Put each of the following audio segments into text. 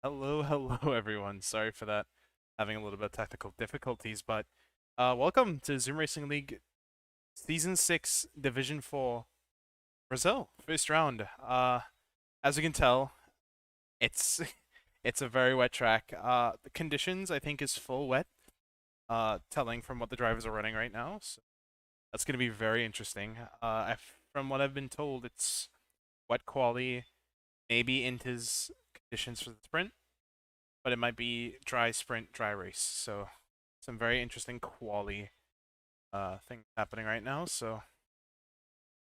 Hello, everyone. Sorry for that. Having a little bit of technical difficulties, but welcome to Zoom Racing League Season 6, Division 4, Brazil, first round. As you can tell, it's it's a very wet track. The conditions, I think, is full wet, telling from what the drivers are running right now. So that's going to be very interesting. From what I've been told, it's wet quali, maybe Inta's conditions for the sprint, but it might be dry sprint, dry race. So some very interesting quali things happening right now. So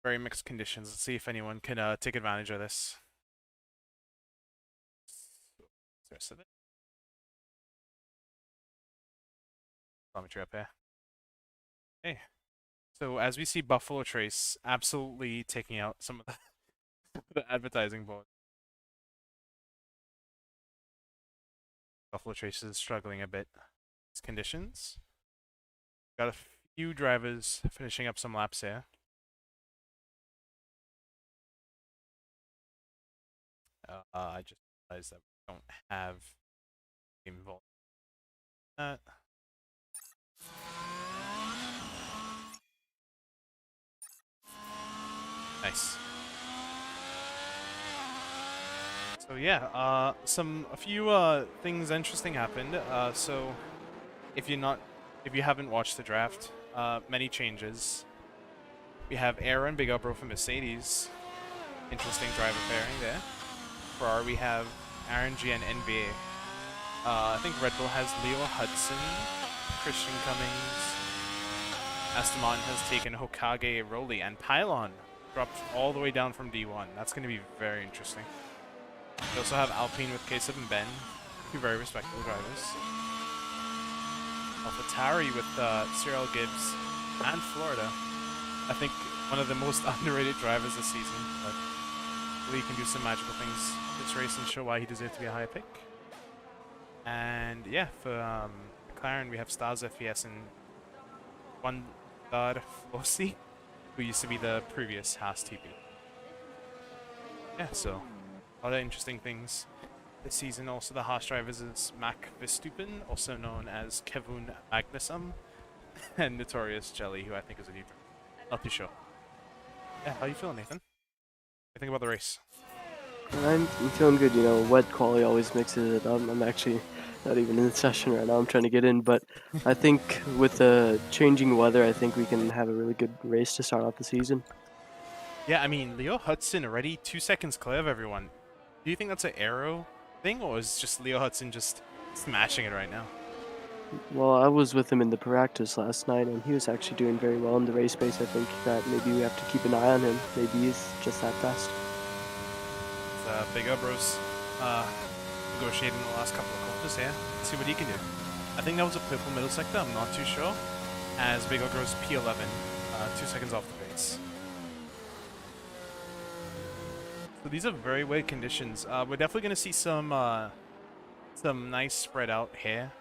very mixed conditions. Let's see if anyone can take advantage of this. Rest of it. Telemetry up here. Okay. So as we see Buffalo Trace absolutely taking out some of the advertising board. Buffalo Trace is struggling a bit. These conditions. Got a few drivers finishing up some laps here. I just realized that we don't have game volume. Nice. So yeah, a few things interesting happened. So if if you haven't watched the draft, many changes. We have Aaron Big Up from Mercedes. Interesting driver pairing there. Ferrari we have RNG and NBA. I think Red Bull has Leo Hudson, Christian Cummings. Aston Martin has taken Hokage Rowley, and Pylon dropped all the way down from D1. That's going to be very interesting. We also have Alpine with K7 Ben, two very respectable drivers. AlphaTauri with Cyril Gibbs and Florida. I think one of the most underrated drivers this season, but Lee can do some magical things this race and show why he deserves to be a high pick. And yeah, for McLaren we have Stars FES and one Flossi, who used to be the previous Haas TP. Yeah, so a lot of interesting things this season. Also, the Haas drivers is Mac Verstappen, also known as Kevin Magnussen, and Notorious Jelly, who I think is a new driver. Not too sure. Yeah, how you feeling, Nathan? What do you think about the race? I'm feeling good. Wet quality always mixes it up. I'm actually not even in the session right now. I'm trying to get in, but I think with the changing weather, I think we can have a really good race to start off the season. Yeah, I mean, Leo Hudson already 2 seconds clear of everyone. Do you think that's an aero thing, or is just Leo Hudson just smashing it right now? Well, I was with him in the practice last night, and he was actually doing very well in the race pace. I think that maybe we have to keep an eye on him. Maybe he's just that fast. Big Ubros negotiating the last couple of corners here. Let's see what he can do. I think that was a purple middle sector, I'm not too sure. As Big Ubros P11, 2 seconds off the pace. So these are very weird conditions. We're definitely going to see some nice spread out here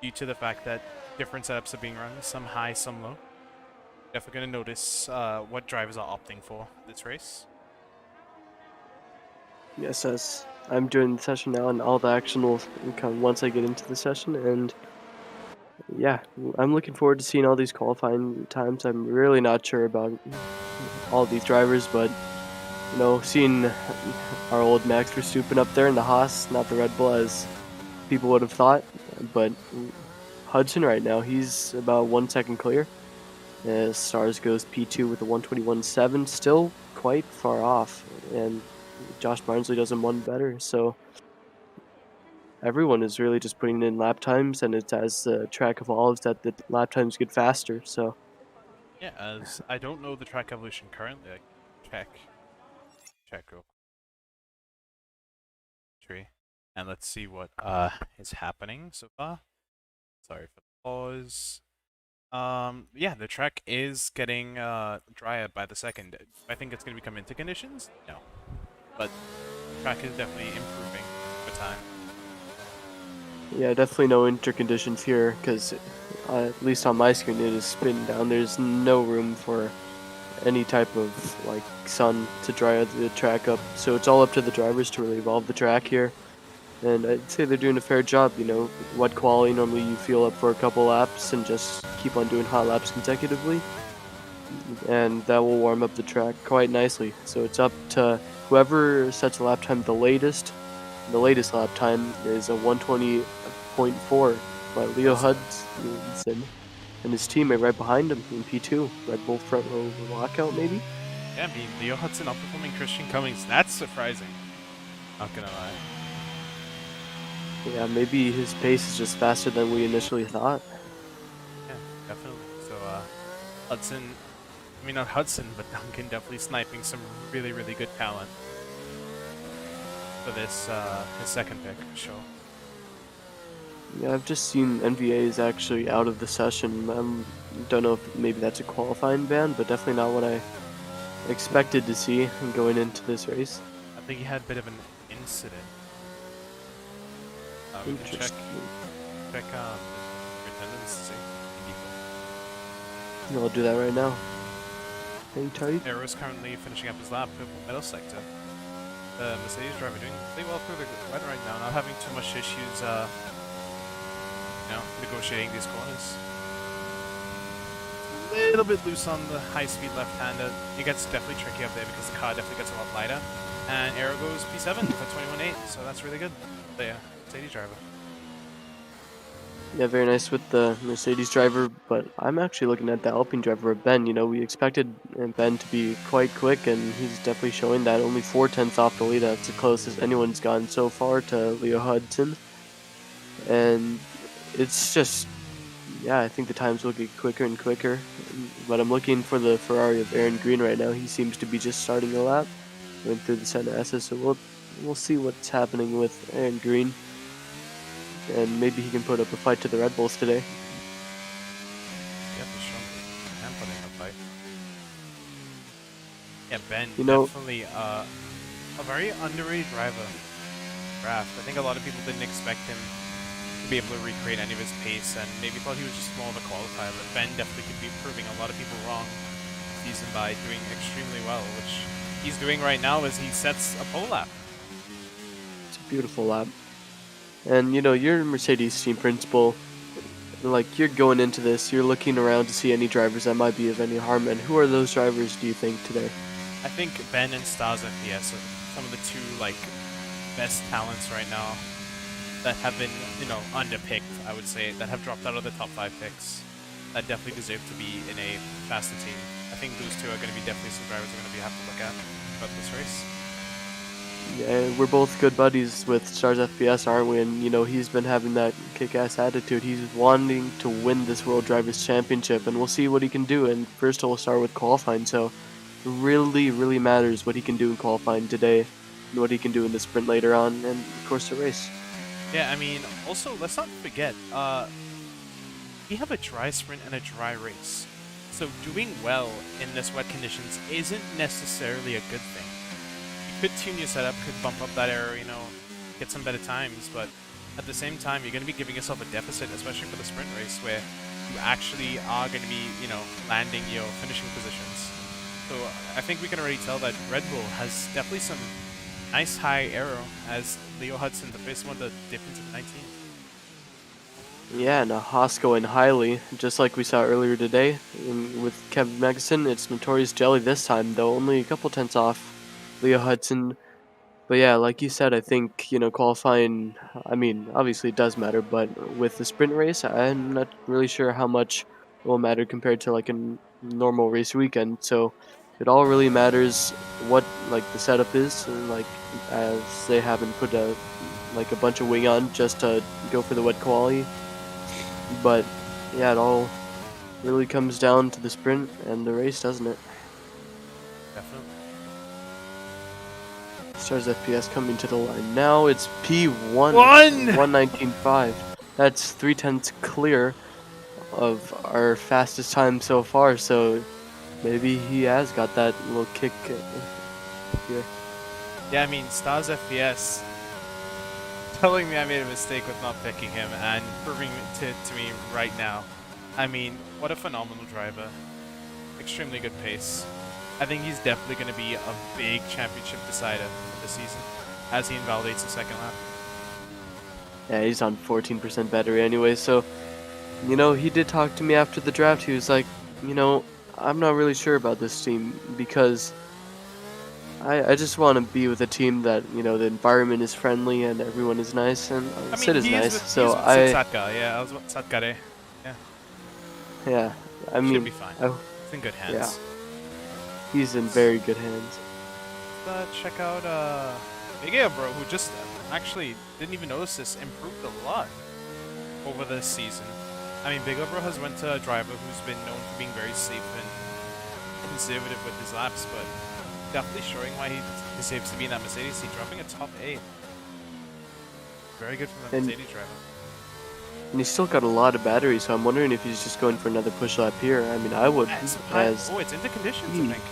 due to the fact that different setups are being run, some high, some low. Definitely going to notice what drivers are opting for this race. Yes, as I'm doing the session now, and all the action will come once I get into the session. And yeah, I'm looking forward to seeing all these qualifying times. I'm really not sure about all these drivers, but seeing our old Max Verstappen up there in the Haas, not the Red Bull as people would have thought, but Hudson right now, he's about 1 second clear. Stars goes P2 with a 121.7, still quite far off, and Josh Barnsley does him one better. So everyone is really just putting in lap times, and it's as the track evolves that the lap times get faster. So yeah, as I don't know the track evolution currently, I can check real tree, and let's see what is happening so far. Sorry for the pause. Yeah, the track is getting drier by the second. I think it's gonna become into conditions. No, but the track is definitely improving over time. yeah, definitely no interconditions here, because at least on my screen it is spinning down. There's no room for any type of sun to dry the track up. So it's all up to the drivers to really evolve the track here. And I'd say they're doing a fair job. Wet quali, normally you fuel up for a couple laps and just keep on doing hot laps consecutively, and that will warm up the track quite nicely. So it's up to whoever sets a lap time the latest. The latest lap time is a 120.4 by Leo Hudson and his teammate right behind him in P2. Red Bull front row lockout, maybe? Yeah, I mean, Leo Hudson outperforming Christian Cummings. That's surprising. Not gonna lie. Yeah, maybe his pace is just faster than we initially thought. Yeah, definitely. So, Hudson, I mean, not Hudson, but Duncan definitely sniping some really, really good talent for this, his second pick, for sure. Yeah, I've just seen NVA is actually out of the session. Don't know if maybe that's a qualifying ban, but definitely not what I expected to see going into this race. I think he had a bit of an incident. We can check attendance to see. I'll do that right now. Hang tight. Aero's currently finishing up his lap in the middle sector. The Mercedes driver doing pretty well through the weather right now, not having too much issues, negotiating these corners. A little bit loose on the high-speed left-hander. It gets definitely tricky up there because the car definitely gets a lot lighter. And Aero goes P7 for 21.8, so that's really good. The Mercedes driver. Yeah, very nice with the Mercedes driver, but I'm actually looking at the Alpine driver, Ben. We expected Ben to be quite quick, and he's definitely showing that. Only 4/10 off the lead. That's the closest anyone's gotten so far to Leo Hudson. And it's just, yeah, I think the times will get quicker and quicker. But I'm looking for the Ferrari of Aaron Green right now. He seems to be just starting the lap. Went through the Senna S, so we'll see what's happening with Aaron Green. And maybe he can put up a fight to the Red Bulls today. Yeah, for sure. And putting up a fight. Yeah, Ben, definitely a very underrated driver. Draft. I think a lot of people didn't expect him to be able to recreate any of his pace, and maybe thought he was just more of a qualifier. But Ben definitely could be proving a lot of people wrong this season by doing extremely well, which he's doing right now as he sets a pole lap. It's a beautiful lap. And you're a Mercedes team principal. Like, you're going into this, you're looking around to see any drivers that might be of any harm. And who are those drivers, do you think, today? I think Ben and Stars FPS are some of the two best talents right now that have been underpicked. I would say that have dropped out of the top 5 picks. That definitely deserve to be in a faster team. I think those two are going to be definitely some drivers we're going to have to look at throughout this race. Yeah, we're both good buddies with Stars FPS, aren't we? And he's been having that kick-ass attitude. He's wanting to win this World Drivers' Championship, and we'll see what he can do. And first, we'll start with qualifying. So, it really, really matters what he can do in qualifying today, and what he can do in the sprint later on, and of course the race. Yeah, I mean, also let's not forget, we have a dry sprint and a dry race. So doing well in this wet conditions isn't necessarily a good thing. You could tune your setup, could bump up that error, get some better times, but at the same time, you're going to be giving yourself a deficit, especially for the sprint race, where you actually are going to be, landing your finishing positions. So I think we can already tell that Red Bull has definitely some nice high aero as Leo Hudson, the first one to dip into the 19. Yeah, and Haas going highly, just like we saw earlier today. With Kevin Magnussen, it's Notorious Jelly this time, though only a couple tenths off Leo Hudson. But yeah, like you said, I think, qualifying, I mean, obviously it does matter, but with the sprint race, I'm not really sure how much it will matter compared to like a normal race weekend. So it all really matters what the setup is, and as they haven't put a bunch of wing on just to go for the wet quali. But yeah, it all really comes down to the sprint and the race, doesn't it? Definitely. Stars FPS coming to the line now. It's P1 119.5. That's 3/10 clear of our fastest time so far. So maybe he has got that little kick here. Yeah, I mean, Stars FPS telling me I made a mistake with not picking him and proving it to me right now. I mean, what a phenomenal driver. Extremely good pace. I think he's definitely going to be a big championship decider for this season as he invalidates the second lap. Yeah, he's on 14% battery anyway, so, he did talk to me after the draft. He was like, I'm not really sure about this team because I just want to be with a team that, the environment is friendly and everyone is nice and I Sid mean, is nice. he's So with Satka. Yeah, I was with Satkare. Yeah, yeah, I should be mean, fine. I, It's in good yeah, hands. he's in very good hands. Check out Bigea, bro, who just actually didn't even notice this, improved a lot over this season. I mean, Bigea, bro, has went to a driver who's been known for being very safe and conservative with his laps, but definitely showing why he deserves to be in that Mercedes seat, dropping a top 8. Very good from the And Mercedes driver. And he's still got a lot of battery, so I'm wondering if he's just going for another push lap here. I mean, I would, as Oh, it's into conditions, I think.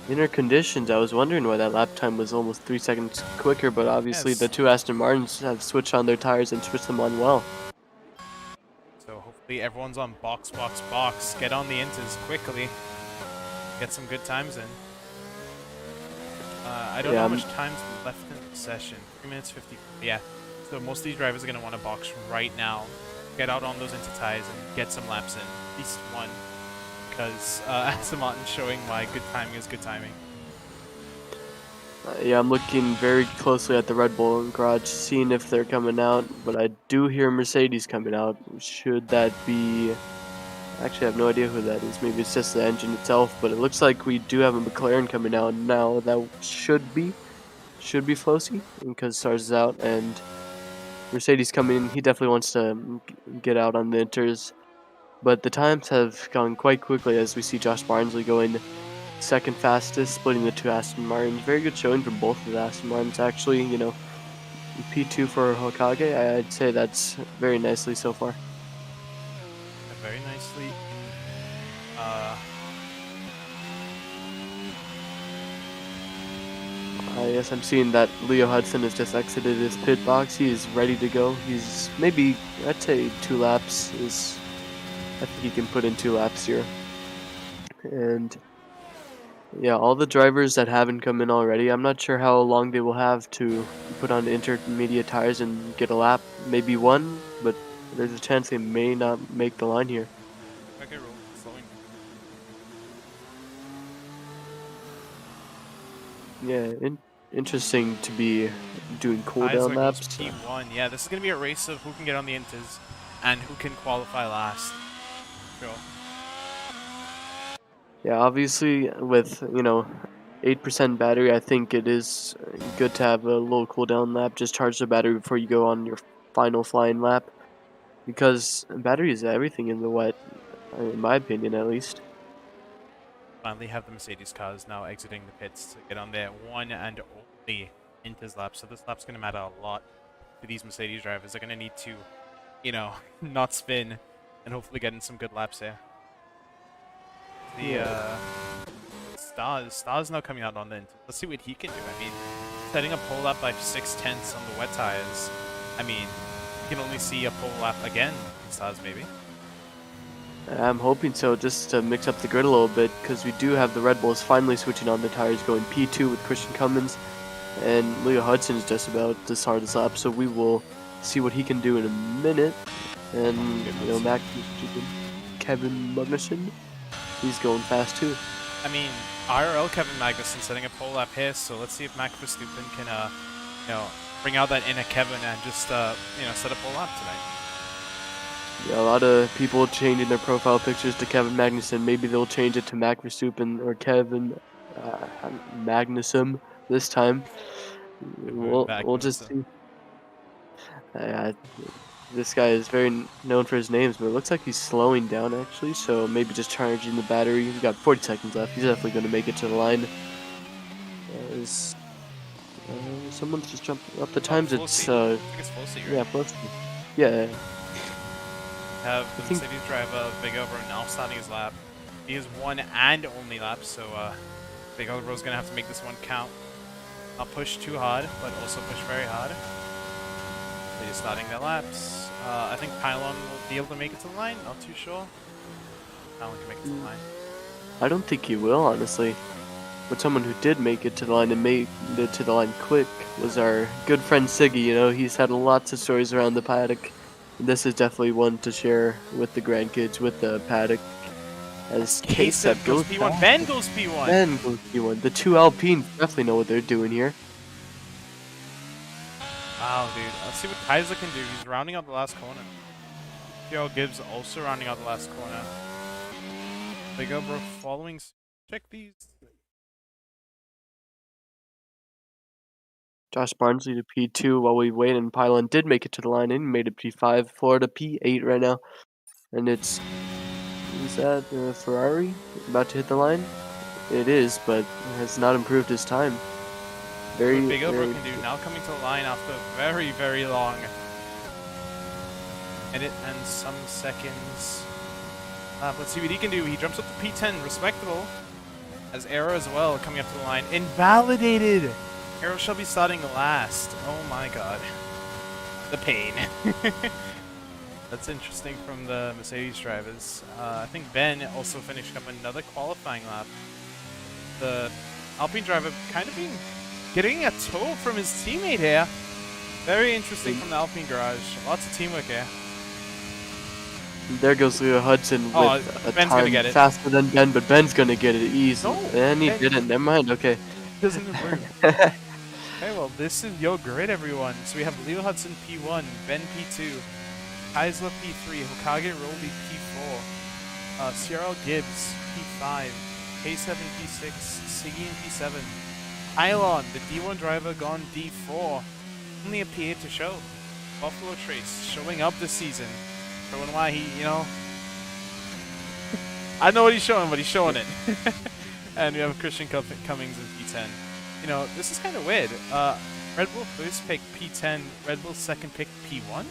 inner conditions. I was wondering why that lap time was almost 3 seconds quicker, but obviously Yes. the two Aston Martins have switched on their tires and switched them on well. So hopefully everyone's on box, box, box. Get on the inters quickly. Get some good times in. I don't know how much time's left in the session. 3 minutes 50. Yeah. So most of these drivers are going to want to box right now. Get out on those inter tires and get some laps in. At least one. Because Aston Martin's showing why good timing is good timing. Yeah, I'm looking very closely at the Red Bull garage, seeing if they're coming out, but I do hear Mercedes coming out. Should that be... Actually, I have no idea who that is. Maybe it's just the engine itself, but it looks like we do have a McLaren coming out now. That should be Flosy, because Stars is out, and Mercedes coming in. He definitely wants to get out on the inters, but the times have gone quite quickly as we see Josh Barnsley going second fastest, splitting the two Aston Martins. Very good showing from both of the Aston Martins, actually. P2 for Hokage. I'd say that's very nicely so far. Very nicely. Yes, I'm seeing that Leo Hudson has just exited his pit box. He is ready to go. He's maybe, I'd say 2 laps is, I think he can put in 2 laps here. And yeah, all the drivers that haven't come in already, I'm not sure how long they will have to put on intermediate tires and get a lap. Maybe one, but there's a chance they may not make the line here. Okay, roll. Slowing. Yeah, interesting to be doing cooldown laps. P1. Yeah, this is going to be a race of who can get on the inters and who can qualify last. Sure. Yeah, obviously with, 8% battery, I think it is good to have a little cooldown lap. Just charge the battery before you go on your final flying lap, because battery is everything in the wet, in my opinion at least. Finally have the Mercedes cars now exiting the pits to get on their one and only inters lap. So this lap's going to matter a lot to these Mercedes drivers. They're going to need to, not spin and hopefully get in some good laps here. Stars now coming out on the inters. Let's see what he can do. I mean, setting a pole lap by 6/10 on the wet tires. I mean, you can only see a pole lap again in Stars maybe. I'm hoping so, just to mix up the grid a little bit, because we do have the Red Bulls finally switching on the tires, going P2 with Christian Cummins, and Leo Hudson is just about to start his lap, so we will see what he can do in a minute. And Kevin Magnussen, he's going fast too. I mean, IRL Kevin Magnussen setting a pole lap here, so let's see if Max Verstappen can, bring out that inner Kevin and just, set a pole lap tonight. Yeah, a lot of people changing their profile pictures to Kevin Magnussen. Maybe they'll change it to Mac Verstappen or Kevin Magnussen this time. We'll just see. This guy is very known for his names, but it looks like he's slowing down actually. So maybe just charging the battery. He's got 40 seconds left. He's definitely going to make it to the line. Someone's just jumping up the times. It's I think it's Flosy, right? Flosy. Yeah. Have the Mercedes driver Big Over now starting his lap. He is one and only lap, so Big Over is gonna have to make this one count. Not push too hard, but also push very hard. They're starting their laps. I think Pylon will be able to make it to the line. Not too sure. Pylon can make it to the line. I don't think he will, honestly. But someone who did make it to the line and made it to the line quick was our good friend Siggy. You know, he's had lots of stories around the paddock. This is definitely one to share with the grandkids, with the paddock. As Kaseb Kaseb goes goes P1. back. Ben goes P1. Ben goes P1. The two Alpines definitely know what they're doing here. Wow, dude. Let's see what Kaiser can do. He's rounding out the last corner. Cyril Gibbs also rounding out the last corner. Big Bro following. Check these. Josh Barnsley to P2 while we wait, and Pylon did make it to the line and made it P5. Florida P8 right now. And is that Ferrari about to hit the line? It is, but has not improved his time. What Big Bro can do now, coming to the line after very, very long minute and some seconds. Let's see what he can do. He jumps up to P10, respectable. As Arrow as well coming up to the line. Invalidated! Arrow shall be starting last. Oh my god. The pain. That's interesting from the Mercedes drivers. I think Ben also finished up another qualifying lap. The Alpine driver kind of been getting a tow from his teammate here. Very interesting from the Alpine garage. Lots of teamwork here. There goes Leo Hudson with a Ben's time gonna get it. faster than Ben, but Ben's gonna get it easy. No, And he Ben- didn't. Never mind. Okay. Doesn't work. Okay, well, this is your grid, everyone. So we have Leo Hudson P1, Ben P2, Kaisla P3, Hokage Rolby P4, CRL Gibbs P5, K7 P6, Siggy in P7, Pylon, the D1 driver, gone D4. Only a P8 to show. Buffalo Trace showing up this season. Showing why he, you know. I know what he's showing, but he's showing it. And we have Christian Cummings in P10. You know, this is kind of weird. Red Bull first pick P10, Red Bull second pick P1?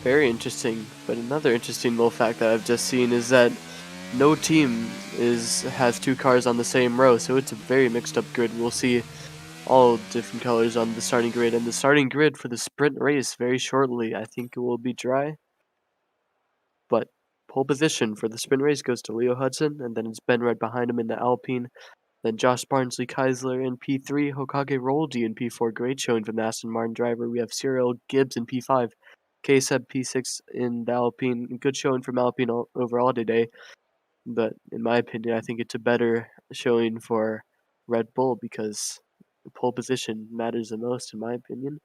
Very interesting. But another interesting little fact that I've just seen is that no team has two cars on the same row, so it's a very mixed up grid. We'll see all different colors on the starting grid, and the starting grid for the sprint race very shortly. I think it will be dry. But pole position for the sprint race goes to Leo Hudson, and then it's Ben right behind him in the Alpine. Then Josh Barnsley Keisler in P3, Hokage Roldy in P4. Great showing from the Aston Martin driver. We have Cyril Gibbs in P5, K-Seb P6 in the Alpine. Good showing from Alpine overall today. But in my opinion, I think it's a better showing for Red Bull because the pole position matters the most, in my opinion.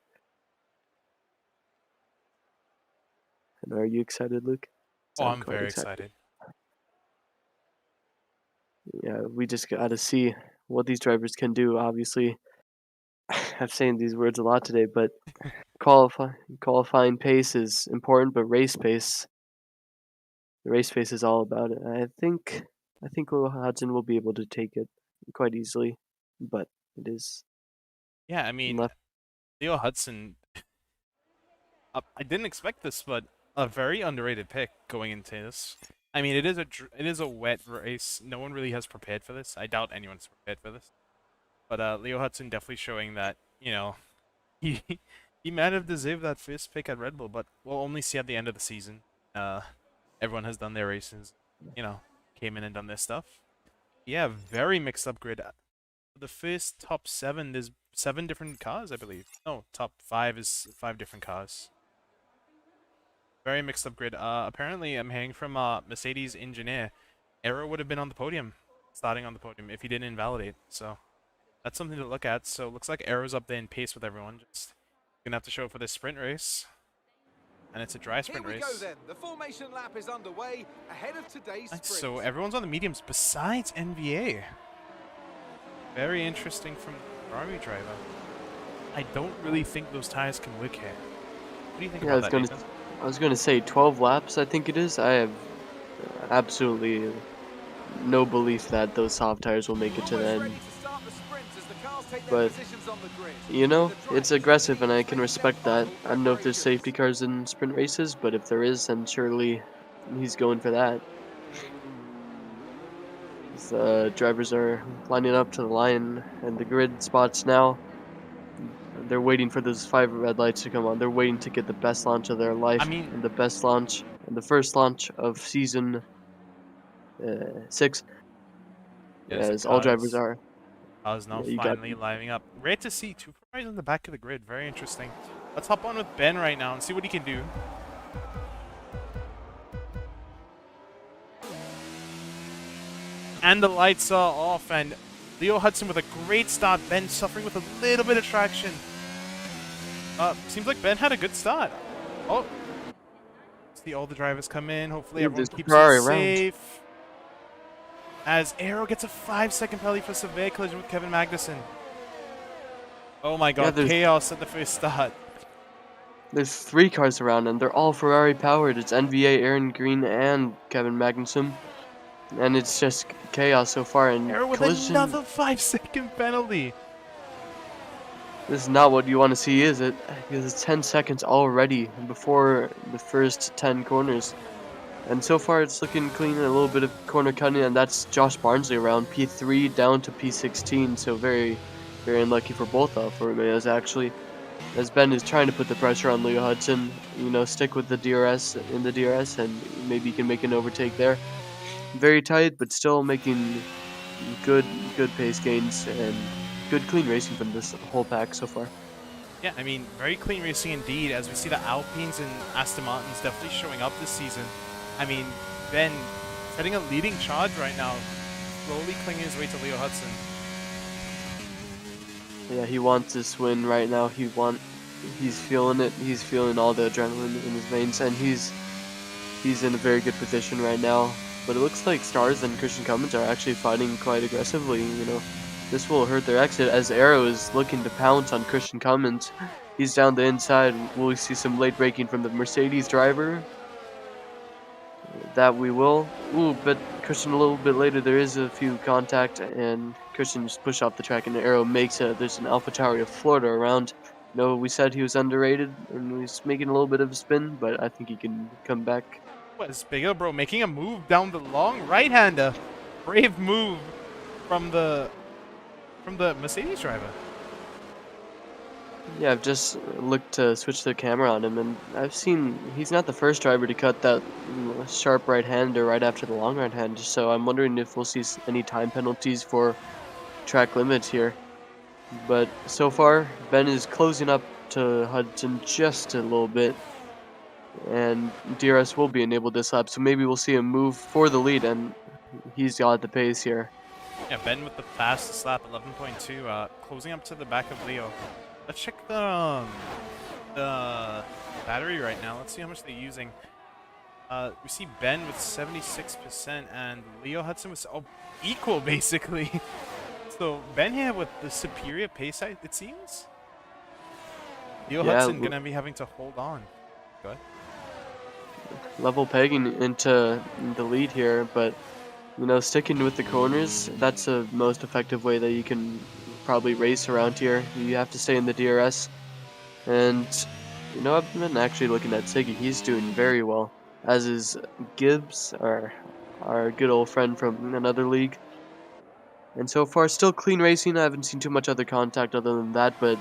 And are you excited, Luke? Oh, I'm very excited. Yeah, we just got to see what these drivers can do. Obviously, I've saying these words a lot today, but qualifying pace is important, but race pace, the race pace is all about it. I think Leo Hudson will be able to take it quite easily, but it is. Yeah, I mean, Leo Hudson. I didn't expect this, but a very underrated pick going into this. I mean, it is a wet race. No one really has prepared for this. I doubt anyone's prepared for this. But Leo Hudson definitely showing that, you know, he might have deserved that first pick at Red Bull, but we'll only see at the end of the season. Everyone has done their races, you know, came in and done their stuff. Yeah, very mixed up grid. The first top 7, there's 7 different cars, I believe. No, top 5 is 5 different cars. Very mixed up grid. Apparently, I'm hearing from Mercedes engineer, Arrow would have been on the podium, starting on the podium, if he didn't invalidate. So that's something to look at. So it looks like Arrow's up there in pace with everyone. Just gonna have to show for this sprint race. And it's a dry sprint race. Here we go then. The formation lap is underway ahead of today's sprint. So everyone's on the mediums besides NVA. Very interesting from the Ferrari driver. I don't really think those tires can work here. What do you think about that, Nathan? I was going to say 12 laps, I think it is. I have absolutely no belief that those soft tires will make it to the end. But, you know, it's aggressive and I can respect that. I don't know if there's safety cars in sprint races, but if there is, then surely he's going for that. The drivers are lining up to the line and the grid spots now. They're waiting for those 5 red lights to come on. They're waiting to get the best launch of their life. And the best launch, and the first launch of season 6. Yes, as all drivers Kaz. are. Kaz now Yeah, you got finally lining up. Great to see. Two Ferraris on the back of the grid. Very interesting. Let's hop on with Ben right now and see what he can do. And the lights are off, and Leo Hudson with a great start. Ben suffering with a little bit of traction. Seems like Ben had a good start. Oh, see all the drivers come in. Hopefully Ooh, everyone there's keeps Ferrari it around. safe. As Aero gets a 5-second penalty for severe collision with Kevin Magnussen. Oh my Yeah, god, chaos at the first start. there's 3 cars around, and they're all Ferrari powered. It's NVA, Aaron Green, and Kevin Magnussen. And it's just chaos so far. And Aero with collision, another 5-second penalty. this is not what you want to see, is it? Because it's 10 seconds already before the first 10 corners. And so far it's looking clean and a little bit of corner cutting, and that's Josh Barnsley around P3 down to P16, so very, very unlucky for both Alfa Romeos actually. As Ben is trying to put the pressure on Leo Hudson, stick with the DRS in the DRS and maybe you can make an overtake there. Very tight, but still making good pace gains and good clean racing from this whole pack so far. Yeah, I mean, very clean racing indeed, as we see the Alpines and Aston Martins definitely showing up this season. I mean, Ben setting a leading charge right now, slowly clinging his way to Leo Hudson. Yeah, he wants this win right now. He's feeling it. He's feeling all the adrenaline in his veins, and he's in a very good position right now. But it looks like Stars and Christian Cummins are actually fighting quite aggressively. This will hurt their exit as Arrow is looking to pounce on Christian Cummins. He's down the inside. Will we see some late braking from the Mercedes driver? That we will. Ooh, but Christian a little bit later, there is a few contact, and Christian just pushed off the track, and the Arrow makes it. There's an AlphaTauri of Florida around. We said he was underrated, and he's making a little bit of a spin, but I think he can come back. What is bigger, bro? Making a move down the long right-hander. Brave move from the Mercedes driver. Yeah, I've just looked to switch the camera on him, and I've seen he's not the first driver to cut that sharp right-hander right after the long right-hander, so I'm wondering if we'll see any time penalties for track limits here. But so far, Ben is closing up to Hudson just a little bit, and DRS will be enabled this lap, so maybe we'll see him move for the lead, and he's got the pace here. Yeah, Ben with the fastest lap, 11.2, closing up to the back of Leo. Let's check the battery right now. Let's see how much they're using. We see Ben with 76% and Leo Hudson with equal basically. So Ben here with the superior pace, it seems. Leo Hudson gonna be having to hold on. Go ahead. Level pegging into the lead here, but sticking with the corners, that's the most effective way that you can probably race around here. You have to stay in the DRS, and I've been actually looking at Siggy. He's doing very well, as is Gibbs, our good old friend from another league. And so far, still clean racing. I haven't seen too much other contact other than that, but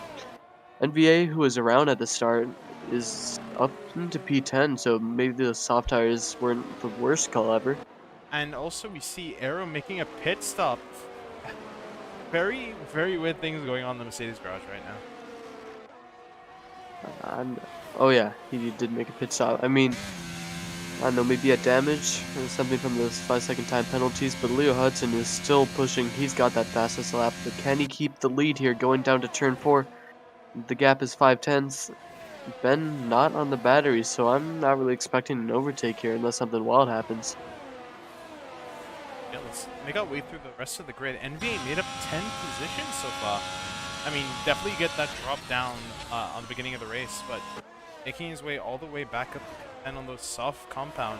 NVA, who was around at the start, is up into P10, so maybe the soft tires weren't the worst call ever. And also we see Aero making a pit stop. Very, very weird things going on in the Mercedes garage right now. Oh yeah, he did make a pit stop. I mean, I don't know, maybe a damage or something from those 5-second time penalties, but Leo Hudson is still pushing. He's got that fastest lap, but can he keep the lead here going down to turn 4? The gap is 5/10. Ben not on the battery, so I'm not really expecting an overtake here unless something wild happens. Yeah, let's make our way through the rest of the grid. NVA made up 10 positions so far. I mean, definitely get that drop down on the beginning of the race, but making his way all the way back up and on those soft compound.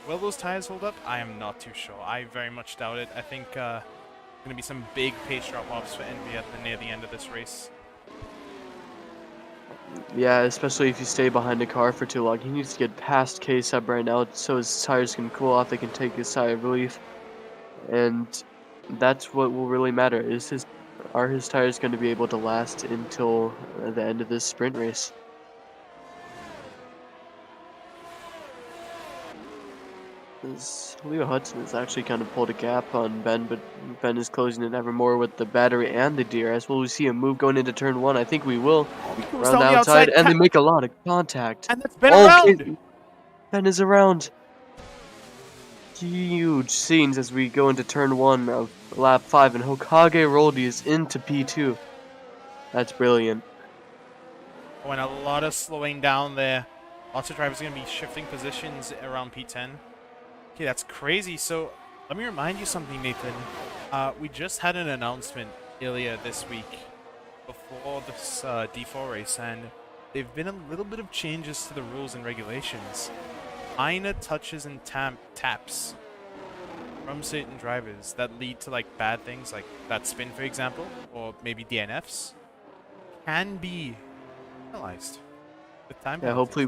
Will those tires hold up? I am not too sure. I very much doubt it. I think going to be some big pace drop-offs for NVA near the end of this race. Yeah, especially if you stay behind the car for too long. He needs to get past K-Sub right now so his tires can cool off, they can take his sigh of relief. And that's what will really matter, is are his tires going to be able to last until the end of this sprint race. Leo Hudson has actually kind of pulled a gap on Ben, but Ben is closing it ever more with the battery and the DRS. Will we see a move going into turn 1? I think we will. Oh, he goes Around down the the outside, outside, and they make a lot of contact. and that's been Oh, around. Ben is around. Huge scenes as we go into turn 1 of lap 5, and Hokage Roldy is into P2. That's brilliant. Oh, and a lot of slowing down there. Lots of drivers are going to be shifting positions around P10. Okay, that's crazy. So let me remind you something, Nathan. We just had an announcement earlier this week before this D4 race, and there've been a little bit of changes to the rules and regulations. Minor touches and taps from certain drivers that lead to like bad things, like that spin, for example, or maybe DNFs, can be penalized with time Yeah, penalties.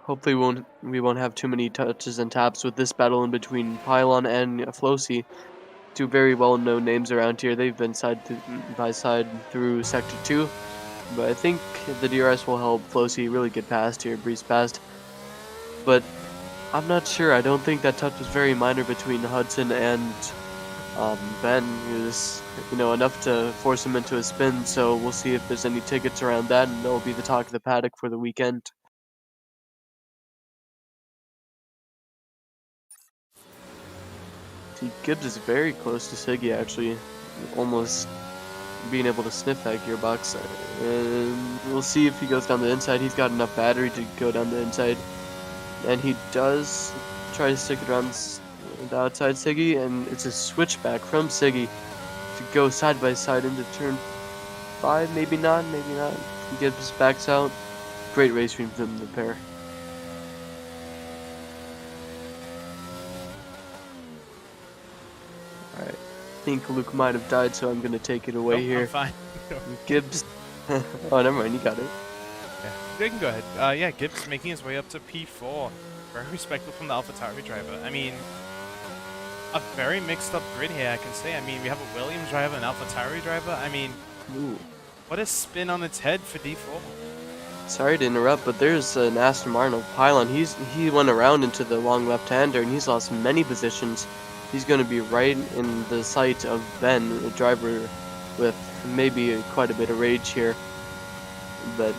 hopefully we won't have too many touches and taps with this battle in between Pylon and Flosi. Two very well-known names around here. They've been side by side through Sector 2, but I think the DRS will help Flosi really get past here, breeze past. But I'm not sure. I don't think that touch was very minor between Hudson and Ben. It was, enough to force him into a spin. So we'll see if there's any tickets around that, and that'll be the talk of the paddock for the weekend. See, Gibbs is very close to Siggy, actually, almost being able to sniff that gearbox. And we'll see if he goes down the inside. He's got enough battery to go down the inside. And he does try to stick it around the outside Siggy, and it's a switchback from Siggy to go side by side into turn 5. Maybe not, maybe not. Gibbs backs out. Great race from the pair. Alright, I think Luke might have died, so I'm gonna take it away Nope, here. I'm fine. Gibbs. Oh, never mind, you got it. Yeah, you can go ahead. Yeah, Gibbs making his way up to P4. Very respectful from the AlphaTauri driver. I mean, a very mixed up grid here, I can say. I mean, we have a Williams driver, an AlphaTauri driver. I mean, Ooh. what a spin on its head for D4. Sorry to interrupt, but there's an Aston Martin Pylon. He went around into the long left-hander, and he's lost many positions. He's going to be right in the sight of Ben, the driver with maybe quite a bit of rage here. But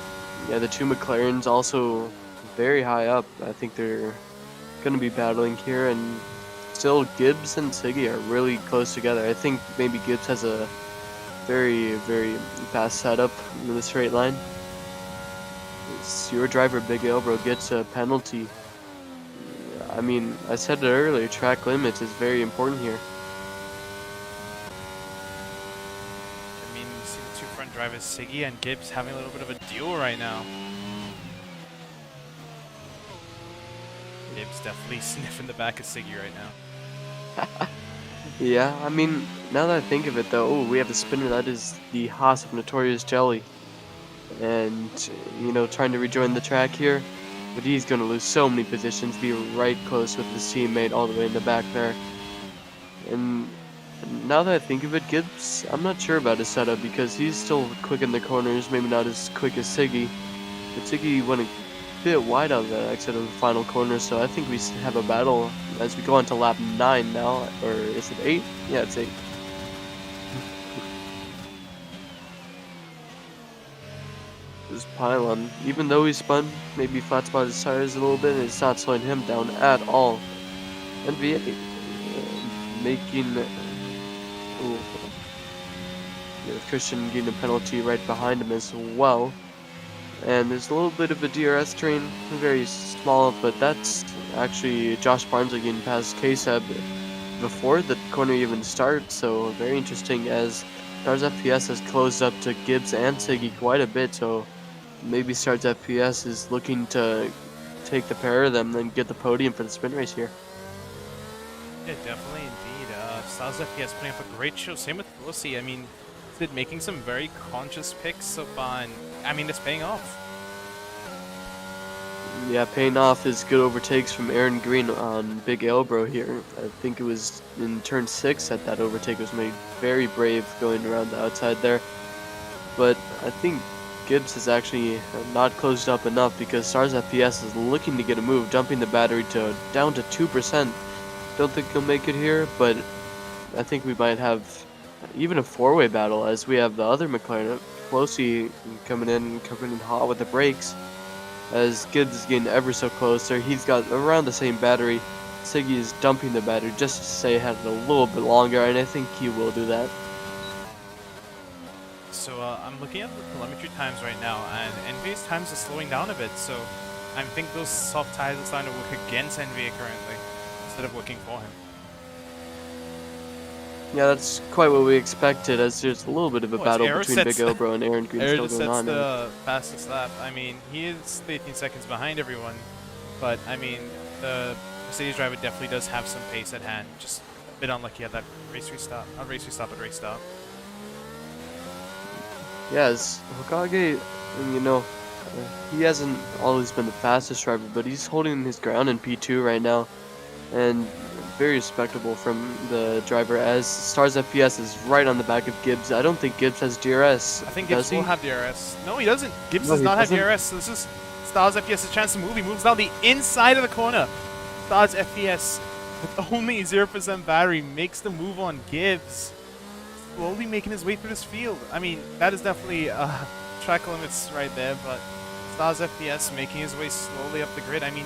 yeah, the two McLarens also very high up. I think they're going to be battling here, and still Gibbs and Siggy are really close together. I think maybe Gibbs has a very, very fast setup in the straight line. Your driver, Big Elbro, gets a penalty. I mean, I said it earlier, track limits is very important here. I mean, you see the two front drivers, Siggy and Gibbs, having a little bit of a duel right now. Gibbs definitely sniffing the back of Siggy right now. Yeah, I mean, now that I think of it though, we have a spinner that is the Haas of Notorious Jelly. And, trying to rejoin the track here. But he's going to lose so many positions, be right close with his teammate all the way in the back there. And now that I think of it, Gibbs, I'm not sure about his setup because he's still quick in the corners, maybe not as quick as Siggy. But Siggy went a bit wide out of that exit of the final corner, so I think we have a battle as we go on to lap 9 now. Or is it 8? Yeah, it's 8. This Pylon, even though he spun, maybe flat spot his tires a little bit, it's not slowing him down at all. NVA making Christian getting a penalty right behind him as well. And there's a little bit of a DRS train, very small, but that's actually Josh Barnsley getting past KSEB before the corner even starts, so very interesting as Stars FPS has closed up to Gibbs and Siggy quite a bit, so maybe Stars FPS is looking to take the pair of them and get the podium for the sprint race here. Yeah, definitely indeed. Stars FPS putting up a great show. Same with Rossi. I mean, Sid making some very conscious picks of I mean, it's paying off. Yeah, paying off is good overtakes from Aaron Green on Big Elbro here. I think it was in turn 6 that overtake was made. Very brave going around the outside there. But I think Gibbs is actually not closed up enough because Stars FPS is looking to get a move, dumping the battery down to 2%. don't think he'll make it here, but I think we might have even a four-way battle as we have the other McLaren, Pelosi, coming in hot with the brakes. As Gibbs is getting ever so closer, he's got around the same battery. Siggy is dumping the battery just to stay ahead a little bit longer, and I think he will do that. So I'm looking at the telemetry times right now, and NVA's times are slowing down a bit. So I think those soft tires are starting to work against NVA currently instead of working for him. Yeah, that's quite what we expected, as there's a little bit of a battle between Big Elbro and Aaron Green still going on. The fastest lap. I mean, he is 13 seconds behind everyone, but I mean, the Mercedes driver definitely does have some pace at hand. Just a bit unlucky at that race restart. Not race restart, but race start. Yes, Hokage, you know, he hasn't always been the fastest driver, but he's holding his ground in P2 right now, and very respectable from the driver, as Stars FPS is right on the back of Gibbs. I don't think Gibbs has DRS. I think Gibbs will have DRS. No, he doesn't. Gibbs No, does he not doesn't. have DRS. So this is Stars FPS's chance to move. He moves down the inside of the corner. Stars FPS, with only 0% battery, makes the move on Gibbs. Slowly making his way through this field. I mean, that is definitely track limits right there, but Stars FPS making his way slowly up the grid. I mean,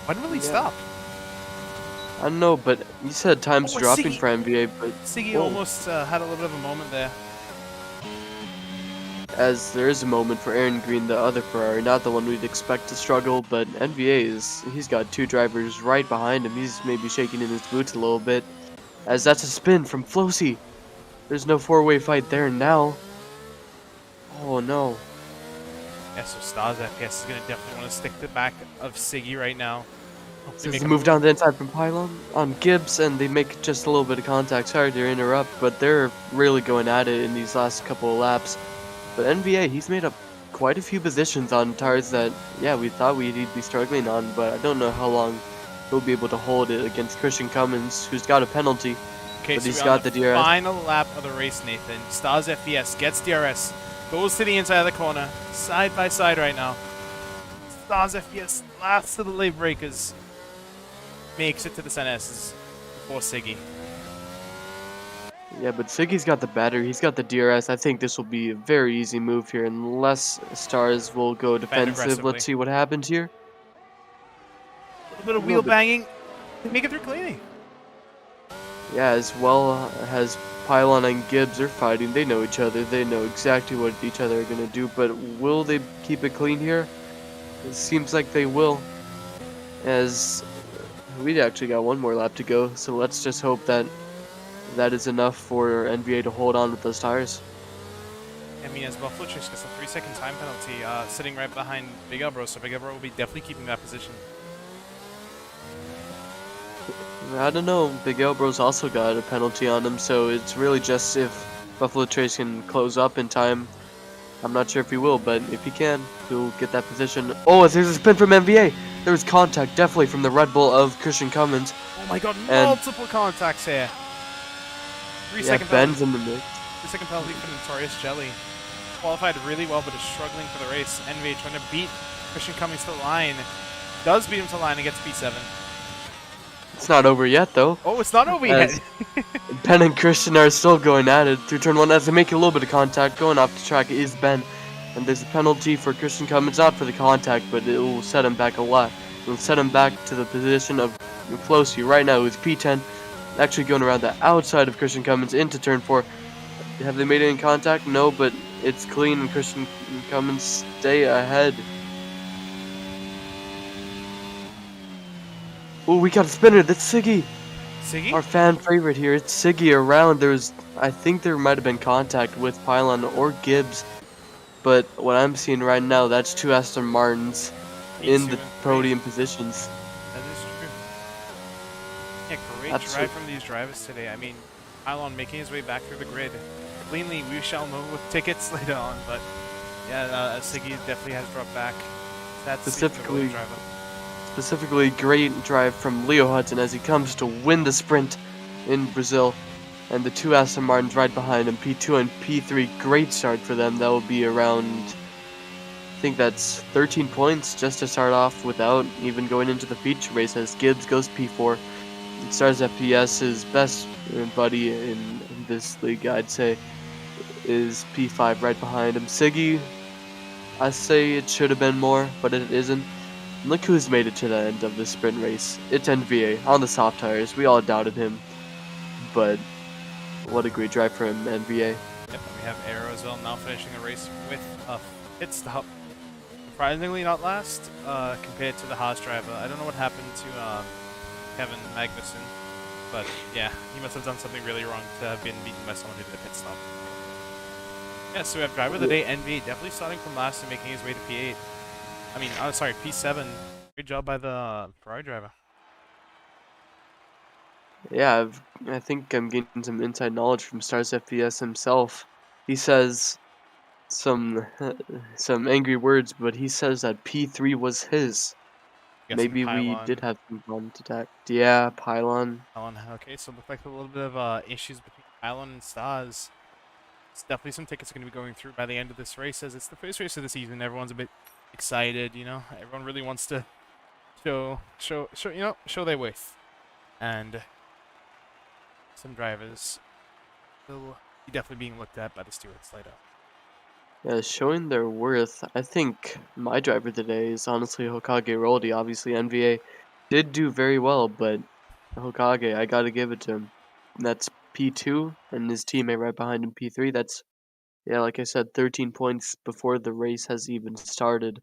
when will he stop? I don't know, but you said time's Oh, dropping Siggy. for NBA, but Siggy whoa. almost had a little bit of a moment there. as there is a moment for Aaron Green, the other Ferrari, not the one we'd expect to struggle, but he's got two drivers right behind him. He's maybe shaking in his boots a little bit, as that's a spin from Flosi. There's no four-way fight there now. Oh no. Yeah, so Stars FPS is going to definitely want to stick to the back of Siggy right now. Hopefully Says make they a move down the inside from Pylon on Gibbs, and they make just a little bit of contact. Sorry to interrupt, but they're really going at it in these last couple of laps. But NVA, he's made up quite a few positions on tires that, yeah, we thought we'd be struggling on, but I don't know how long he'll be able to hold it against Christian Cummins, who's got a penalty. Okay, But so he's we're got on the DRS. final lap of the race, Nathan. Stars FPS gets DRS, goes to the inside of the corner, side by side right now. Stars FPS, last of the late breakers, makes it to the NS's before Siggy. Yeah, but Siggy's got the battery, he's got the DRS. I think this will be a very easy move here, unless Stars will go defensive. aggressively. Let's see what happens here. A little bit of A wheel little bit. banging. They make it through cleanly. Yeah, as well as Pylon and Gibbs are fighting. They know each other. They know exactly what each other are going to do. But will they keep it clean here? It seems like they will. As we actually got one more lap to go. So let's just hope that that is enough for NBA to hold on with those tires. I mean, as Buffalo Trace gets a 3-second time penalty, sitting right behind Big Elbro, so Big Elbro will be definitely keeping that position. I don't know. Big Elbro's also got a penalty on him. So it's really just if Buffalo Trace can close up in time. I'm not sure if he will, but if he can, he'll get that position. Oh, there's a spin from NBA. There was contact, definitely from the Red Bull of Christian Cummins. Oh my god, And- multiple contacts here. Yeah, 3-second penalty. Ben's in the mix. 3-second penalty for Notorious Jelly. Qualified really well, but is struggling for the race. NVA trying to beat Christian Cummings to the line. Does beat him to the line and gets P7. It's not over yet, though. Oh, it's not over yet. Ben and Christian are still going at it through turn one as they make a little bit of contact. Going off the track is Ben. And there's a penalty for Christian Cummins, not for the contact, but it will set him back a lot. It will set him back to the position of Flosi right now with P10. Actually going around the outside of Christian Cummins into turn 4. Have they made any contact? No, but it's clean and Christian Cummins stay ahead. Oh, we got a spinner. That's Siggy. Siggy? Our fan favorite here. It's Siggy around. I think there might have been contact with Pylon or Gibbs. But what I'm seeing right now, that's two Aston Martins in the podium positions. That is true. Yeah, great That's drive it. from these drivers today. I mean, Pylon making his way back through the grid. Cleanly, we shall know with tickets later on, but yeah, Siggy definitely has dropped back. That's Specifically- driver. Specifically, great drive from Leo Hudson as he comes to win the sprint in Brazil. And the two Aston Martins right behind him, P2 and P3. Great start for them. That will be around think that's 13 points just to start off without even going into the feature race as Gibbs goes P4. Stars FPS's best buddy in this league, I'd say, is P5 right behind him. Siggy, I say it should have been more, but it isn't. And look who's made it to the end of the sprint race. It's NVA on the soft tires. We all doubted him, but what a great drive for him, NVA. Yep, and we have Arrow as well now finishing the race with a pit stop. Surprisingly not last compared to the Haas driver. I don't know what happened to Kevin Magnussen, but yeah, he must have done something really wrong to have been beaten by someone who did a pit stop. Yeah, so we have driver of the day, NVA, definitely starting from last and making his way to P8. I mean, sorry, P7. Great job by the Ferrari driver. Yeah, I think I'm getting some inside knowledge from Stars FPS himself. He says some angry words, but he says that P3 was his. Guessing Maybe we pylon. did have some contact. Yeah, pylon. Pylon, okay, so it looked like a little bit of issues between Pylon and Stars. It's definitely some tickets are going to be going through by the end of this race, as it's the first race of the season. Everyone's a bit excited, you know. Everyone really wants to show their worth, and some drivers will be definitely being looked at by the stewards later. Yeah, showing their worth. I think my driver today is honestly Hokage Roldy. Obviously, NVA did do very well, but Hokage, I gotta give it to him. That's P2, and his teammate right behind him, P3. That's, yeah, like I said, 13 points before the race has even started.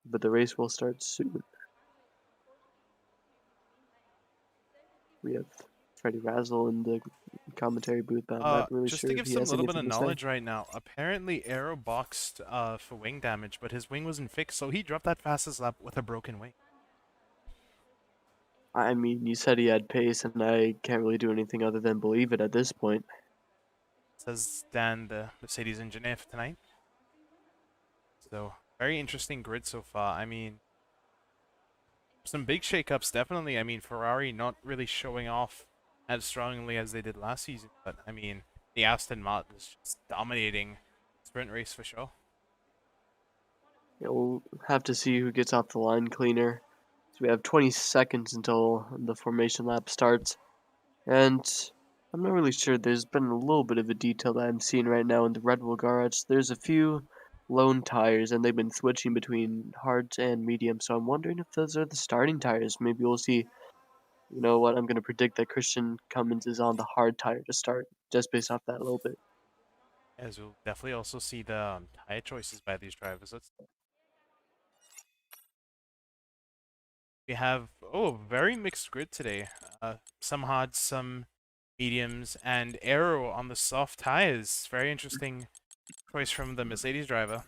But the race will start soon. We have Freddie Razzle in the commentary booth, but I'm not really Just sure to if give he some has little bit of anything to say. knowledge right now, apparently Arrow boxed for wing damage, but his wing wasn't fixed, so he dropped that fastest lap with a broken wing. I mean, you said he had pace, and I can't really do anything other than believe it at this point. Says Dan, the Mercedes engineer for tonight. So, very interesting grid so far. I mean, some big shakeups, definitely. I mean, Ferrari not really showing off as strongly as they did last season, but I mean, the Aston Martin is just dominating sprint race for sure. Yeah, we'll have to see who gets off the line cleaner. So we have 20 seconds until the formation lap starts. And I'm not really sure. There's been a little bit of a detail that I'm seeing right now in the Red Bull garage. There's a few lone tires, and they've been switching between hards and medium. So I'm wondering if those are the starting tires. Maybe we'll see. You know what? I'm going to predict that Christian Cummins is on the hard tire to start, just based off that a little bit. As we'll definitely also see the tire choices by these drivers. We have very mixed grid today. Some hards, some mediums, and Arrow on the soft tires. Very interesting choice from the Mercedes driver.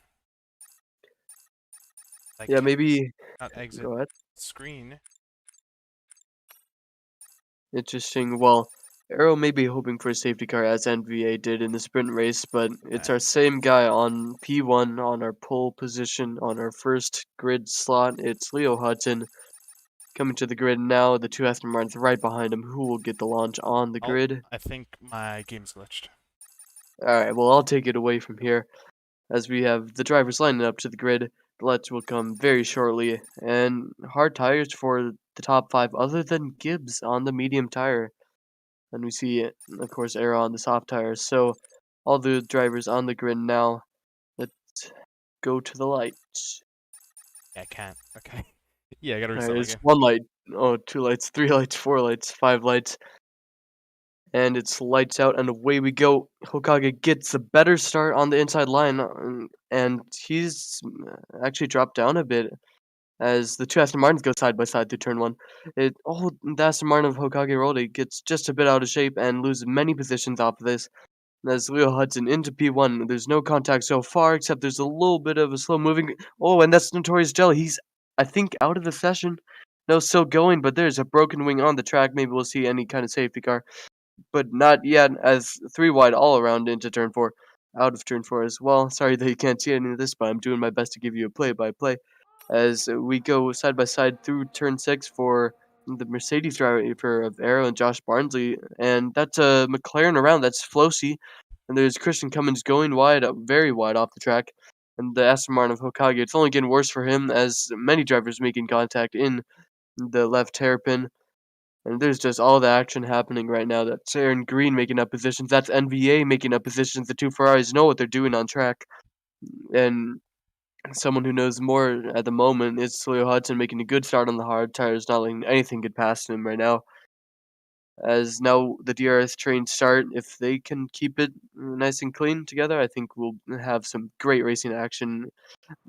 Like, Yeah, maybe. not exit Go ahead. screen. Interesting. Well, Arrow may be hoping for a safety car as NVA did in the sprint race, but it's our same guy on P1 on our pole position on our first grid slot. It's Leo Hudson coming to the grid now. The two Aston Martins right behind him. Who will get the launch on the grid? I think my game's glitched. Alright, well, I'll take it away from here as we have the drivers lining up to the grid. The lights will come very shortly, and hard tires for the top 5 other than Gibbs on the medium tire. And we see, of course, Arrow on the soft tires. So all the drivers on the grid now. Let's go to the lights. Yeah, I can't. Okay. Yeah, I gotta restart Alright, my it's game. 1 light. Oh, 2 lights, 3 lights, 4 lights, 5 lights. And it's lights out, and away we go. Hokage gets a better start on the inside line, and he's actually dropped down a bit as the two Aston Martins go side by side through turn 1. The Aston Martin of Hokage Roldy gets just a bit out of shape and loses many positions off of this. And as Leo Hudson into P1, there's no contact so far, except there's a little bit of a slow moving. Oh, and that's Notorious Jelly. He's, I think, out of the session. No, still going, but there's a broken wing on the track. Maybe we'll see any kind of safety car, but not yet, as 3 wide all around into turn 4. Out of turn 4 as well. Sorry that you can't see any of this, but I'm doing my best to give you a play-by-play. As we go side by side through turn 6 for the Mercedes driver of Arrow and Josh Barnsley. And that's a McLaren around, that's Flosey. And there's Christian Cummins going wide, very wide off the track. and the Aston Martin of Hokage. It's only getting worse for him as many drivers making contact in the left hairpin. And there's just all the action happening right now. That's Aaron Green making up positions. That's NVA making up positions. The two Ferraris know what they're doing on track. And someone who knows more at the moment is Leo Hudson making a good start on the hard tires, not letting anything get past him right now. As now the DRS trains start, if they can keep it nice and clean together, I think we'll have some great racing action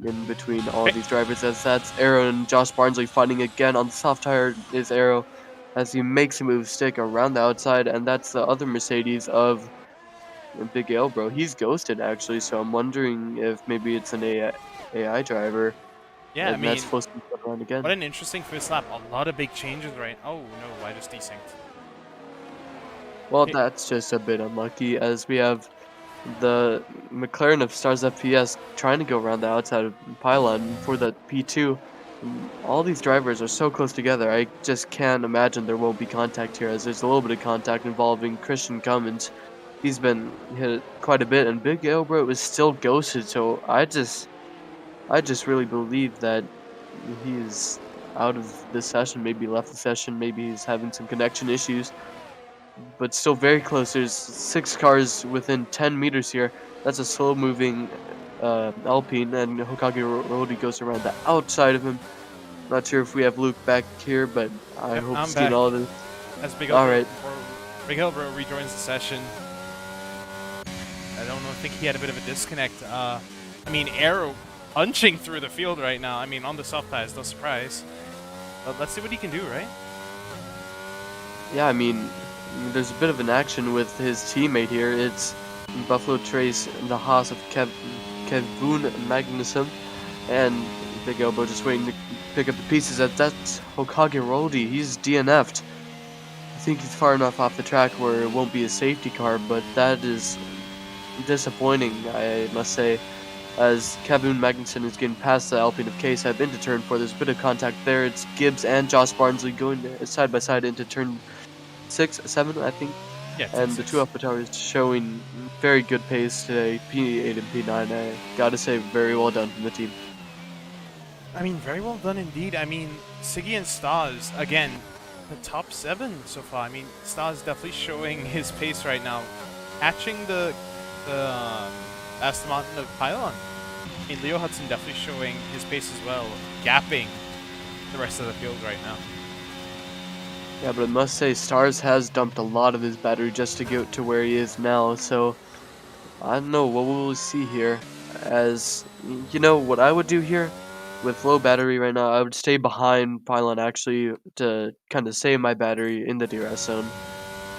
in between all of these drivers. As that's Arrow and Josh Barnsley fighting again on the soft tire is Arrow as he makes a move stick around the outside, and that's the other Mercedes of Big L, bro. He's ghosted actually, so I'm wondering if maybe it's an AI driver, Yeah, I and mean, that's supposed to be going around again. what an interesting first lap. A lot of big changes, right? Oh no, I just desynced. Well, It- that's just a bit unlucky as we have the McLaren of Stars FPS trying to go around the outside of pylon for the P2. All these drivers are so close together, I just can't imagine there won't be contact here, as there's a little bit of contact involving Christian Cummins. He's been hit quite a bit, and Big Elbert was still ghosted, so I just really believe that he's out of the session, maybe left the session, maybe he's having some connection issues, but still very close. There's 6 cars within 10 meters here. That's a slow-moving Alpine, and Hokage Roadie goes around the outside of him. Not sure if we have Luke back here, but I Yep, hope I'm he's doing back. all this. As Big All Elbro, right. Big Elbro rejoins the session. I think he had a bit of a disconnect. I mean, Arrow punching through the field right now. I mean, on the soft tires, no surprise. But let's see what he can do, right? Yeah, I mean, there's a bit of an action with his teammate here. It's Buffalo Trace and the Haas of Kevin Magnussen, and Big Elbow just waiting to pick up the pieces. That's Hokage Roadie. He's DNF'd. I think he's far enough off the track where it won't be a safety car, but that is disappointing, I must say, as Kevin Magnussen is getting past the Alpine of Case. I've been to turn 4. There's a bit of contact there. It's Gibbs and Josh Barnsley going side by side into turn 6, 7, I think. Yeah, And the two AlphaTauri showing very good pace today, P8 and P9. I gotta say, very well done from the team. I mean, very well done indeed. I mean, Siggy and Stars, again, the top 7 so far. I mean, Stars definitely showing his pace right now. Catching the Aston Martin of Pylon. I mean, Leo Hudson definitely showing his pace as well, gapping the rest of the field right now. Yeah, but I must say, Stars has dumped a lot of his battery just to get to where he is now, so I don't know what we'll see here. As, you know, what I would do here, with low battery right now, I would stay behind Pylon actually to kind of save my battery in the DRS zone.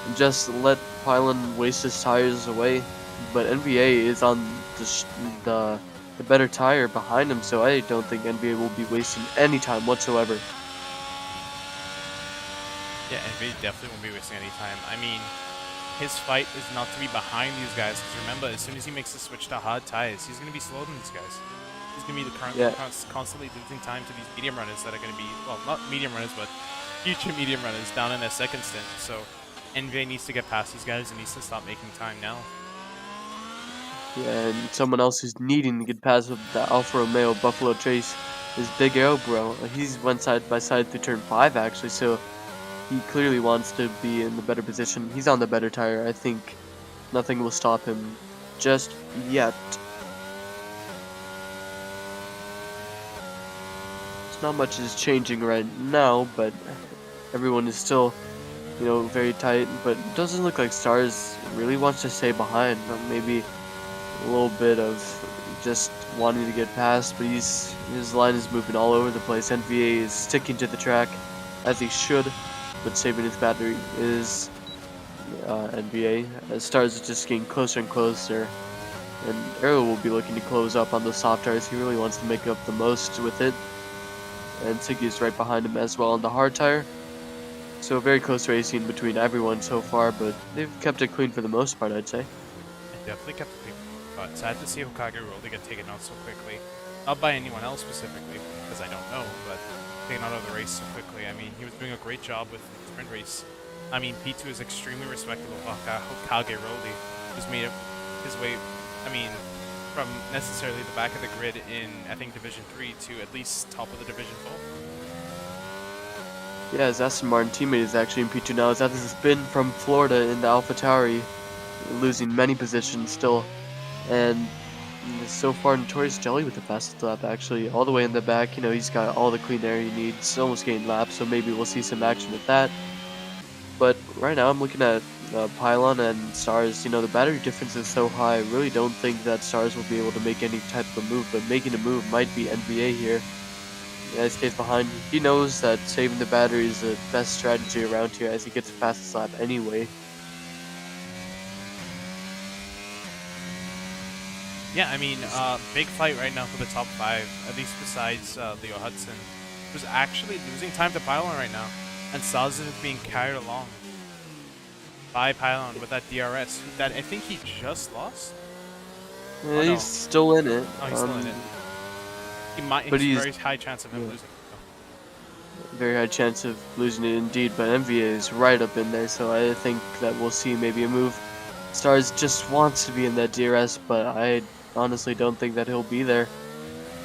And just let Pylon waste his tires away, but NVA is on the better tire behind him, so I don't think NVA will be wasting any time whatsoever. Yeah, NVIDIA definitely won't be wasting any time. I mean, his fight is not to be behind these guys, because remember, as soon as he makes the switch to hard tires, he's going to be slower than these guys. He's going to be constantly losing time to these medium runners that are going to be, well, not medium runners, but future medium runners down in their second stint. So NVIDIA needs to get past these guys and needs to stop making time now. Yeah, and someone else who's needing to get past with the Alfa Romeo Buffalo Trace is Big Arrow, bro. He's went side by side through turn 5 actually, so he clearly wants to be in the better position. He's on the better tire. I think nothing will stop him just yet. Not much is changing right now, but everyone is still, you know, very tight. But it doesn't look like Stars really wants to stay behind. Maybe a little bit of just wanting to get past, but his line is moving all over the place. NVA is sticking to the track as he should, but saving his battery is NVA. As Stars is just getting closer and closer, and Arrow will be looking to close up on the soft tires. He really wants to make up the most with it. And Siggy is right behind him as well on the hard tire. So very close racing between everyone so far, but they've kept it clean for the most part, I'd say. It definitely kept the people, but sad to see Hokage Roadie get taken out so quickly. Not by anyone else specifically, because I don't know, but taken out of the race so quickly. I mean, he was doing a great job with the sprint race. I mean, P2 is extremely respectable. Hokage Roadie has made his way, I mean, from necessarily the back of the grid in, I think, Division 3 to at least top of the Division 4. Yeah, his Aston Martin teammate is actually in P2 now. As that has been from Florida in the AlphaTauri, losing many positions still. And so far, Notorious Jelly with the fastest lap, actually, all the way in the back. You know, he's got all the clean air he needs, almost gained laps, so maybe we'll see some action with that. But right now, I'm looking at Pylon and Stars. You know, the battery difference is so high, I really don't think that Stars will be able to make any type of move, but making a move might be NBA here. Yeah, he stays behind. He knows that saving the battery is the best strategy around here as he gets the fastest lap anyway. Yeah, I mean, big fight right now for the top 5, at least besides Leo Hudson, who's actually losing time to Pylon right now. And Stars is being carried along by Pylon with that DRS, that I think he just lost. Yeah, Oh, no. he's still in it. Oh, he's still in it. He might, but he's very high chance of him yeah. losing. Very high chance of losing it indeed, but MVA is right up in there, so I think that we'll see maybe a move. Stars just wants to be in that DRS, but I honestly don't think that he'll be there.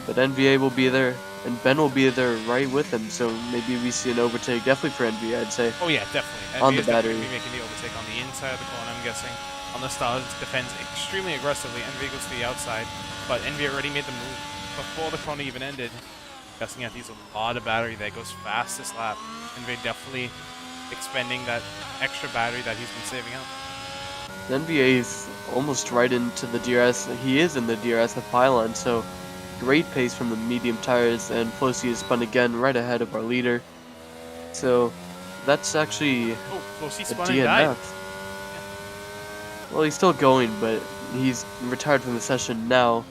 But NVA will be there, and Ben will be there right with him, so maybe we see an overtake, definitely for NVA, I'd say. Oh yeah, definitely. On the NVA is battery. definitely making the overtake on the inside of the corner, I'm guessing. On the Stars defends extremely aggressively, NVA goes to the outside, but NVA already made the move before the corner even ended. Guessing that he's a lot of battery there, goes fastest lap. NVA definitely expending that extra battery that he's been saving up. NVA is almost right into the DRS. He is in the DRS of Pylon, so great pace from the medium tires, and Flosi is spun again right ahead of our leader. So that's actually Oh, Flosi a spun and died. DNF. Well, he's still going, but he's retired from the session now.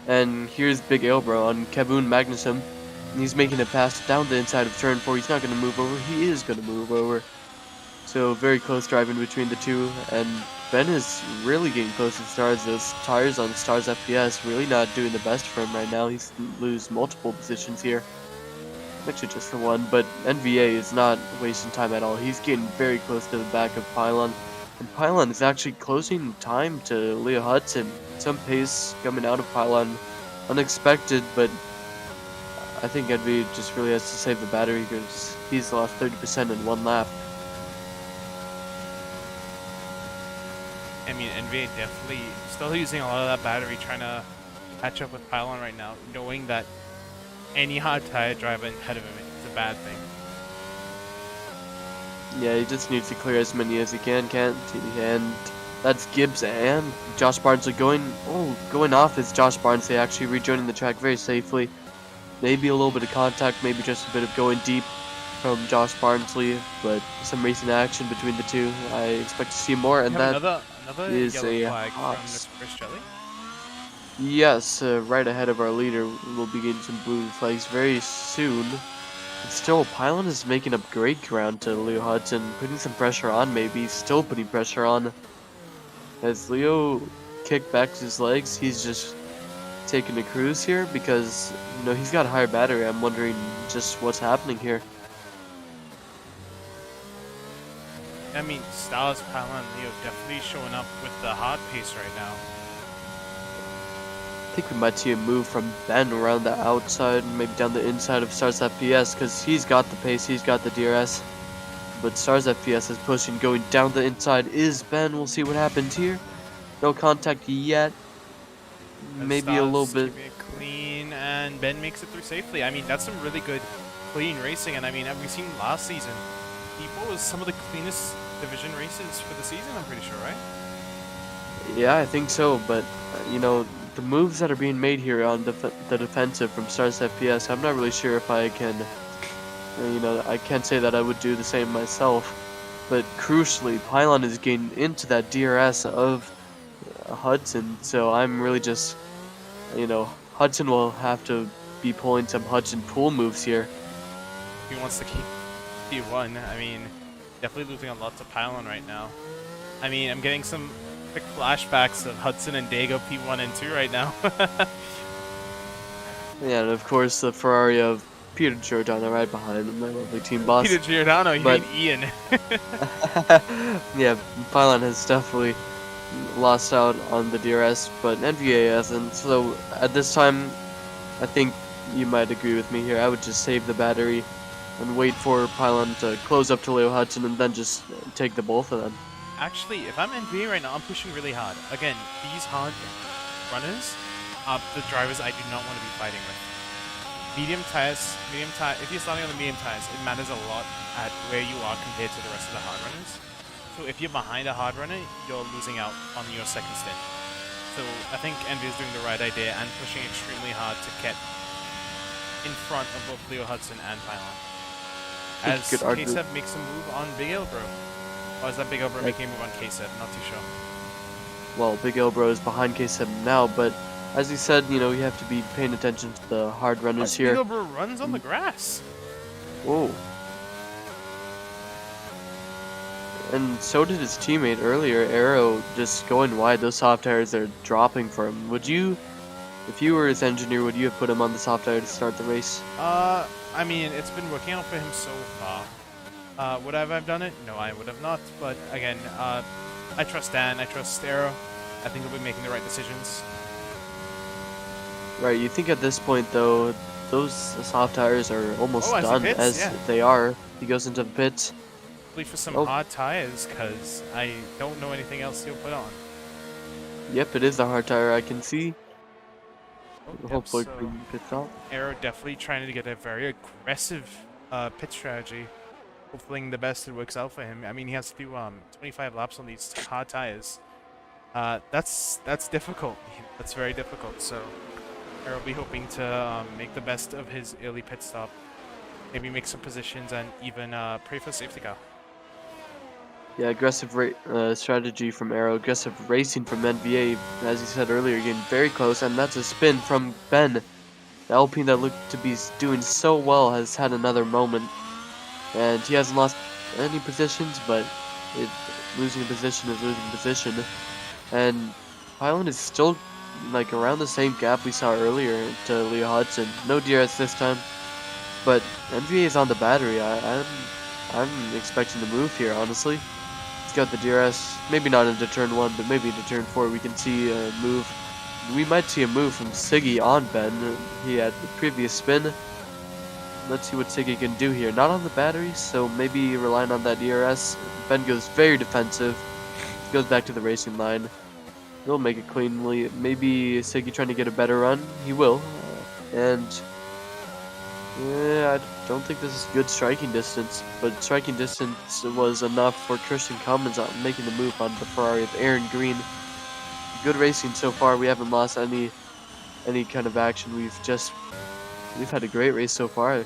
And here's Big Ailbro on Kevin Magnussen. He's making a pass down the inside of turn 4. He's not going to move over. He is going to move over. So very close driving between the two. And Ben is really getting close to Stars. Those tires on Stars FPS really not doing the best for him right now. He's lose multiple positions here. Actually just for one. But NVA is not wasting time at all. He's getting very close to the back of Pylon. And Pylon is actually closing time to Leo Hudson. Some pace coming out of Pylon. Unexpected, but I think NV just really has to save the battery because he's lost 30% in one lap. I mean, NVA definitely still using a lot of that battery, trying to catch up with Pylon right now, knowing that any hard tire driver ahead of him is a bad thing. Yeah, he just needs to clear as many as he can, can't he? And that's Gibbs and Josh Barnsley going off is Josh Barnsley actually rejoining the track very safely. Maybe a little bit of contact, maybe just a bit of going deep from Josh Barnsley, but some racing action between the two. I expect to see more, and We that have another is yellow a flag Haas. from Mr. Chris Jelly. Yes, right ahead of our leader. We'll be getting some blue flags very soon. But still, Pylon is making up great ground to Leo Hudson, putting some pressure on maybe, still putting pressure on. As Leo kicked back his legs, he's just taking a cruise here because, you know, he's got a higher battery. I'm wondering just what's happening here. I mean, Stars, Pylon, and Leo definitely showing up with the hard pace right now. I think we might see a move from Ben around the outside, maybe down the inside of Stars FPS, because he's got the pace, he's got the DRS. But Stars FPS is pushing, going down the inside is Ben. We'll see what happens here. No contact yet. And Maybe a little Stars bit. keeping it clean, and Ben makes it through safely. I mean, that's some really good, clean racing, and I mean, we've seen last season, P4 was some of the cleanest division races for the season, I'm pretty sure, right? Yeah, I think so, but, you know, the moves that are being made here on the defensive from Stars FPS, I'm not really sure if I can, you know, I can't say that I would do the same myself. But crucially, Pylon is getting into that DRS of Hudson, so I'm really just, you know, Hudson will have to be pulling some Hudson pool moves here. He wants to keep P1. I mean, definitely losing a lot to Pylon right now. I mean, I'm getting some quick flashbacks of Hudson and Dago P1 and 2 right now. Yeah, and of course the Ferrari of Peter Giordano right behind him, my lovely team boss. Peter Giordano, you But- mean Ian. Yeah, Pylon has definitely lost out on the DRS, but NVA hasn't. So at this time, I think you might agree with me here. I would just save the battery and wait for Pylon to close up to Leo Hudson and then just take the both of them. Actually, if I'm NVA right now, I'm pushing really hard. Again, these hard runners are the drivers I do not want to be fighting with. Medium tires, if you're starting on the medium tires, it matters a lot at where you are compared to the rest of the hard runners. So if you're behind a hard runner, you're losing out on your second stint. So I think Envy is doing the right idea and pushing extremely hard to get in front of both Leo Hudson and Pylon. As Good argument. K7 makes a move on Big Elbro. Or is that Big Elbro making a move on K7? Not too sure. Well, Big Elbro is behind K7 now, but as you said, you know, you have to be paying attention to the hard runners Big here. Elbro runs on the grass. Oh. And so did his teammate earlier, Arrow, just going wide. Those soft tires are dropping for him. Would you, if you were his engineer, would you have put him on the soft tire to start the race? I mean, it's been working out for him so far. Would I have done it? No, I would have not. But again, I trust Dan. I trust Arrow. I think he'll be making the right decisions. Right, you think at this point, though, those soft tires are almost Oh, as he done pits, as yeah. they are. He goes into the pits. Hopefully for some Oh. hard tires, because I don't know anything else he'll put on. Yep, it is a hard tire, I can see. Oh, yep, Hopefully, so Green pits out. Arrow definitely trying to get a very aggressive pit strategy. Hopefully the best it works out for him. I mean, he has to do 25 laps on these hard tires. That's difficult. That's very difficult. So Arrow will be hoping to make the best of his early pit stop. Maybe make some positions and even pray for a safety car. Yeah, aggressive strategy from Arrow, aggressive racing from NVA. As you said earlier, getting very close, and that's a spin from Ben. The Alpine that looked to be doing so well has had another moment, and he hasn't lost any positions, but losing a position is losing a position. And Pylon is still like around the same gap we saw earlier to Leo Hudson. No DRS this time, but NVA is on the battery. I'm expecting the move here, honestly. He's got the DRS, maybe not into turn 1, but maybe into turn 4 we can see a move. We might see a move from Siggy on Ben. He had the previous spin. Let's see what Siggy can do here. Not on the battery, so maybe relying on that DRS. Ben goes very defensive. Goes back to the racing line. He'll make it cleanly. Maybe Siggy trying to get a better run. He will. And yeah, I don't think this is good striking distance, but striking distance was enough for Christian Cummins on making the move on the Ferrari of Aaron Green. Good racing so far. We haven't lost any kind of action. We've had a great race so far.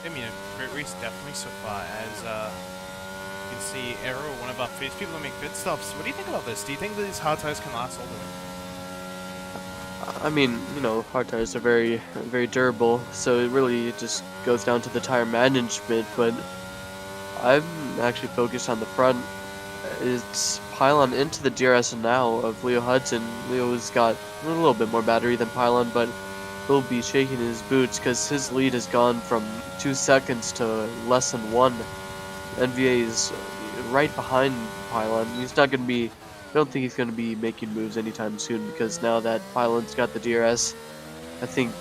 I mean, a great race definitely so far. As you can see, Arrow, one of our first people to make pit stops. What do you think about this? Do you think these hard tires can last all the way? I mean, you know, hard tires are very, very durable, so it really just goes down to the tire management, but I'm actually focused on the front. It's Pylon into the DRS now of Leo Hudson. Leo's got a little bit more battery than Pylon, but he'll be shaking his boots because his lead has gone from 2 seconds to less than 1. NVA is right behind Pylon. He's not going to be... I don't think he's going to be making moves anytime soon because now that Pylon's got the DRS, I think,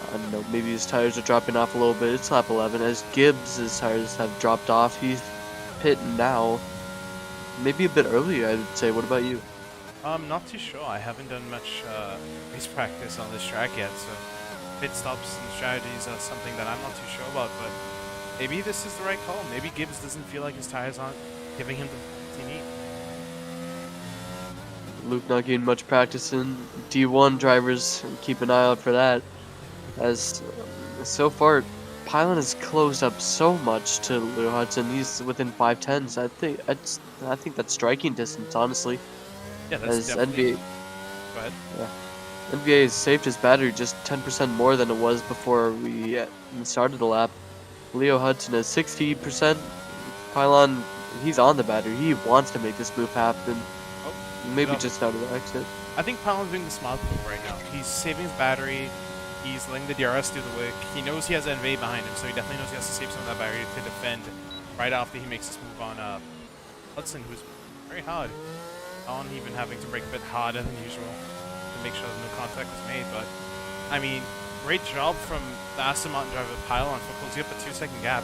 I don't know, maybe his tires are dropping off a little bit. It's lap 11 as Gibbs' tires have dropped off. He's pitting now. Maybe a bit early, I would say. What about you? Not too sure. I haven't done much race practice on this track yet, so pit stops and strategies are something that I'm not too sure about, but maybe this is the right call. Maybe Gibbs doesn't feel like his tires aren't giving him the points he needs. Luke not getting much practice in D1 drivers. Keep an eye out for that. As so far, Pylon has closed up so much to Leo Hudson. He's within 5/10s. I think that's striking distance, honestly. Yeah, that's As definitely... NBA, Go ahead. NBA has saved his battery just 10% more than it was before we started the lap. Leo Hudson is 60%. Pylon, he's on the battery. He wants to make this move happen. Oh, Maybe no. just out of accident. I think Pylon's doing the smart move right now. He's saving his battery. He's letting the DRS do the work. He knows he has NVA behind him, so he definitely knows he has to save some of that battery to defend right after he makes this move on Hudson, who's very hard. On even having to brake a bit harder than usual to make sure that no contact was made. But I mean, great job from the Aston Martin driver Pylon for closing up a 2-second gap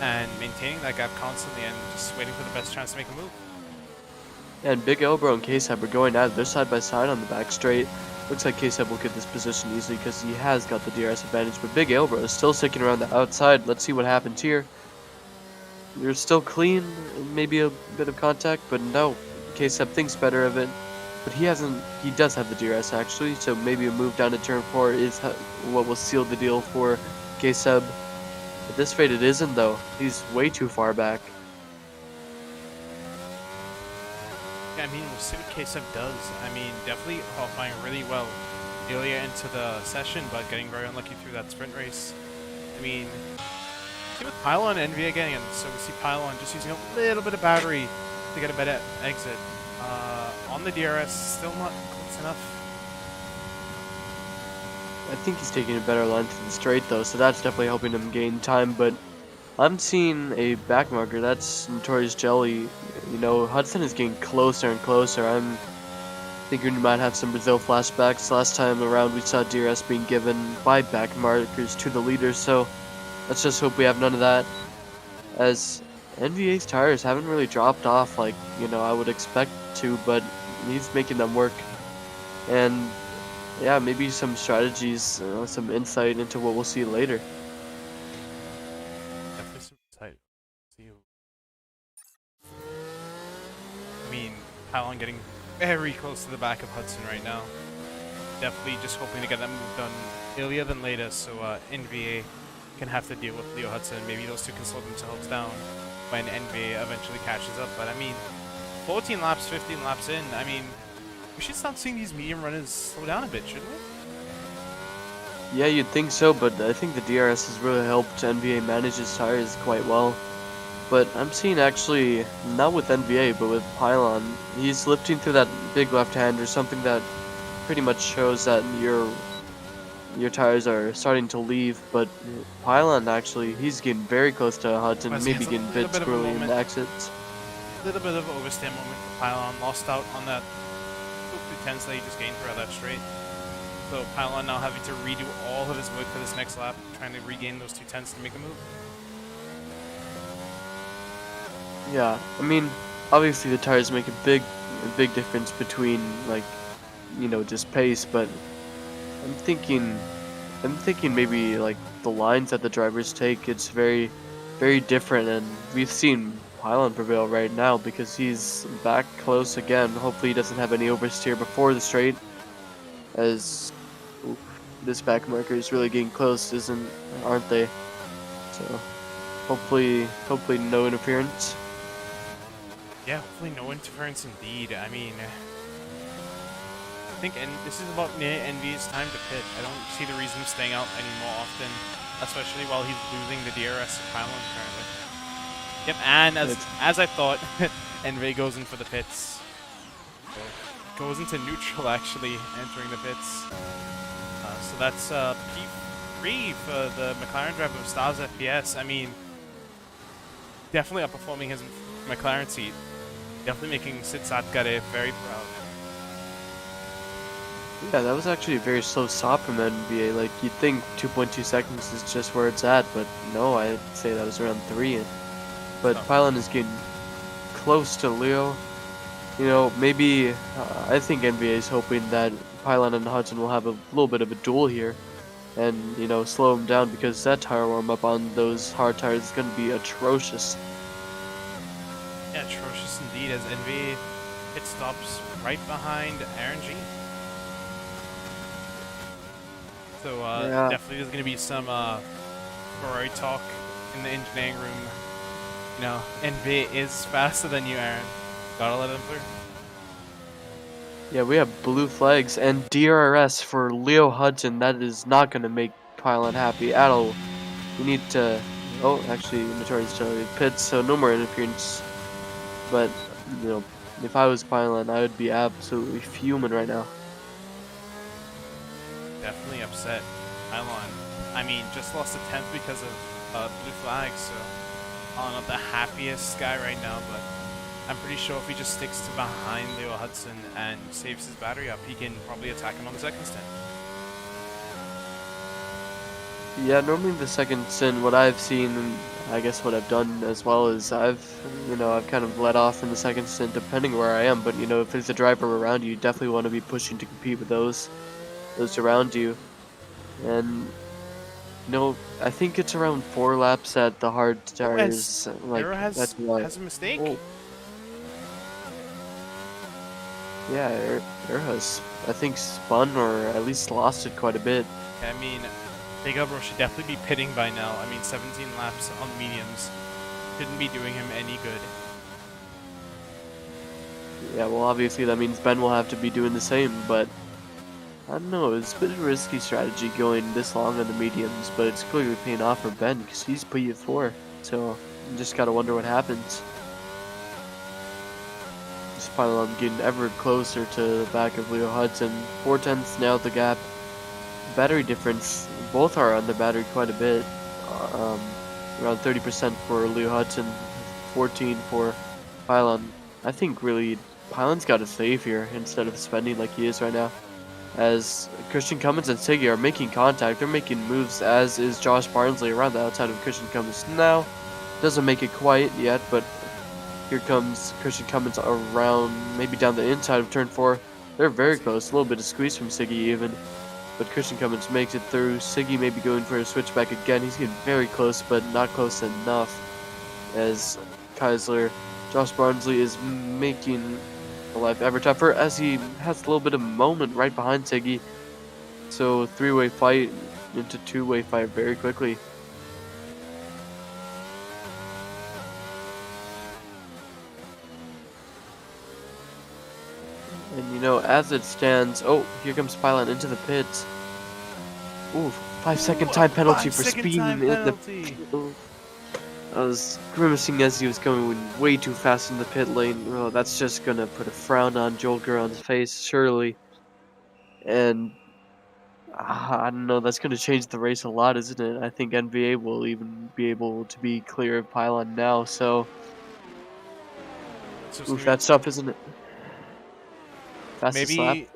and maintaining that gap constantly and just waiting for the best chance to make a move. And Big Elbro and K-Sub are going at it. They're side by side on the back straight. Looks like K-Sub will get this position easily because he has got the DRS advantage, but Big Elbro is still sticking around the outside. Let's see what happens here. You're still clean, maybe a bit of contact, but no. K-Sub thinks better of it, but he does have the DRS actually, so maybe a move down to turn 4 is what will seal the deal for K-Sub. At this rate it isn't though. He's way too far back. Yeah, I mean, we'll see what K-Sub does. I mean, definitely qualifying really well earlier into the session, but getting very unlucky through that sprint race. I mean, see with Pylon and NVA getting in, so we see Pylon just using a little bit of battery to get a better exit. On the DRS, still not close enough. I think he's taking a better line to the straight though, so that's definitely helping him gain time, but I'm seeing a back marker. That's Notorious Jelly. You know, Hudson is getting closer and closer. I'm thinking we might have some Brazil flashbacks. Last time around we saw DRS being given by back markers to the leaders, so let's just hope we have none of that. As NVA's tires haven't really dropped off like, you know, I would expect to, but he's making them work. And yeah, maybe some strategies, some insight into what we'll see later. Definitely some insight. See who. I mean, Pylon getting very close to the back of Hudson right now. Definitely just hoping to get that move done earlier than later, so NVA can have to deal with Leo Hudson. Maybe those two can slow themselves down when NVA eventually catches up. But I mean, 14 laps, 15 laps in, I mean, we should start seeing these medium runners slow down a bit, shouldn't we? Yeah, you'd think so, but I think the DRS has really helped NVA manage his tires quite well. But I'm seeing actually, not with NVA, but with Pylon, he's lifting through that big left hand or something that pretty much shows that your tires are starting to leave, but Pylon actually, he's getting very close to Hudson, As he maybe has a getting a little bit bit of a squirrely in moment. the exits. Little bit of oversteer moment for Pylon, lost out on that 2/10 that he just gained throughout that straight. So Pylon now having to redo all of his work for this next lap, trying to regain those 2/10 to make a move. Yeah, I mean, obviously the tires make a big difference between, like, you know, just pace, but I'm thinking maybe like the lines that the drivers take, it's very different, and we've seen Pylon prevail right now because he's back close again. Hopefully he doesn't have any oversteer before the straight, as oof, this back marker is really getting close, aren't they? So hopefully no interference. Yeah, hopefully no interference indeed. I mean, I think this is about near NV's time to pit. I don't see the reason of staying out any more often, especially while he's losing the DRS to Pylon currently. Yep, and as I thought, NV goes in for the pits. So, goes into neutral actually, entering the pits. So that's P3 for the McLaren driver of Stars FPS. I mean, definitely outperforming his McLaren seat. Definitely making Sid Satgare very proud. Yeah, that was actually a very slow stop from NBA. Like, you'd think 2.2 seconds is just where it's at, but no, I'd say that was around 3. But Pylon is getting close to Leo. You know, maybe, I think NBA is hoping that Pylon and Hudson will have a little bit of a duel here. And, you know, slow him down, because that tire warm-up on those hard tires is going to be atrocious. Yeah, atrocious indeed, as NV pit stops right behind Aaron G. So Yeah. definitely there's going to be some Ferrari talk in the engineering room. You know, NV is faster than you, Aaron. Gotta let him through. Yeah, we have blue flags and DRS for Leo Hudson. That is not going to make Pylon happy at all. We need to... Oh, actually, Notorious Jelly pits, so no more interference. But, you know, if I was Pylon, I would be absolutely fuming right now. Definitely upset. Pylon, I mean, just lost a 10th because of blue flags, so not the happiest guy right now, but I'm pretty sure if he just sticks to behind Leo Hudson and saves his battery up, he can probably attack him on the second stint. Yeah, normally the second stint, what I've seen, and I guess what I've done as well is I've kind of let off in the second stint depending where I am. But if there's a driver around you, you definitely want to be pushing to compete with those around you. And I think it's around 4 laps at the hard Oh, as tires. Like Arrow that's why. has a mistake. Oh, yeah, Air has I think spun or at least lost it quite a bit. I mean, Big Elbow should definitely be pitting by now. I mean, 17 laps on mediums shouldn't be doing him any good. Yeah, well, obviously that means Ben will have to be doing the same, but I don't know, it's a bit of a risky strategy going this long on the mediums, but it's clearly paying off for Ben because he's P4, so you just gotta wonder what happens. This pylon getting ever closer to the back of Leo Hudson. 4/10 now the gap. Battery difference, both are on the battery quite a bit. Um, Around 30% for Leo Hudson, 14 for Pylon. I think really Pylon's got to save here instead of spending like he is right now. As Christian Cummins and Siggy are making contact, they're making moves, as is Josh Barnsley around the outside of Christian Cummins now. Doesn't make it quite yet, but here comes Christian Cummins around, maybe down the inside of turn 4. They're very close, a little bit of squeeze from Siggy even. But Christian Cummins makes it through. Siggy may be going for a switchback again. He's getting very close, but not close enough. As Keisler, Josh Barnsley is making the life ever tougher as he has a little bit of moment right behind Siggy. So three-way fight into two-way fight very quickly. And as it stands, oh, here comes Pylon into the pits. Ooh, 5-second time penalty for speeding in the pit. I was grimacing as he was going way too fast in the pit lane. Oh, that's just gonna put a frown on Joel Guron's face, surely. And I don't know, that's gonna change the race a lot, isn't it? I think NVA will even be able to be clear of Pylon now, so. Oof, that's tough, isn't it? Fastest lap. Maybe,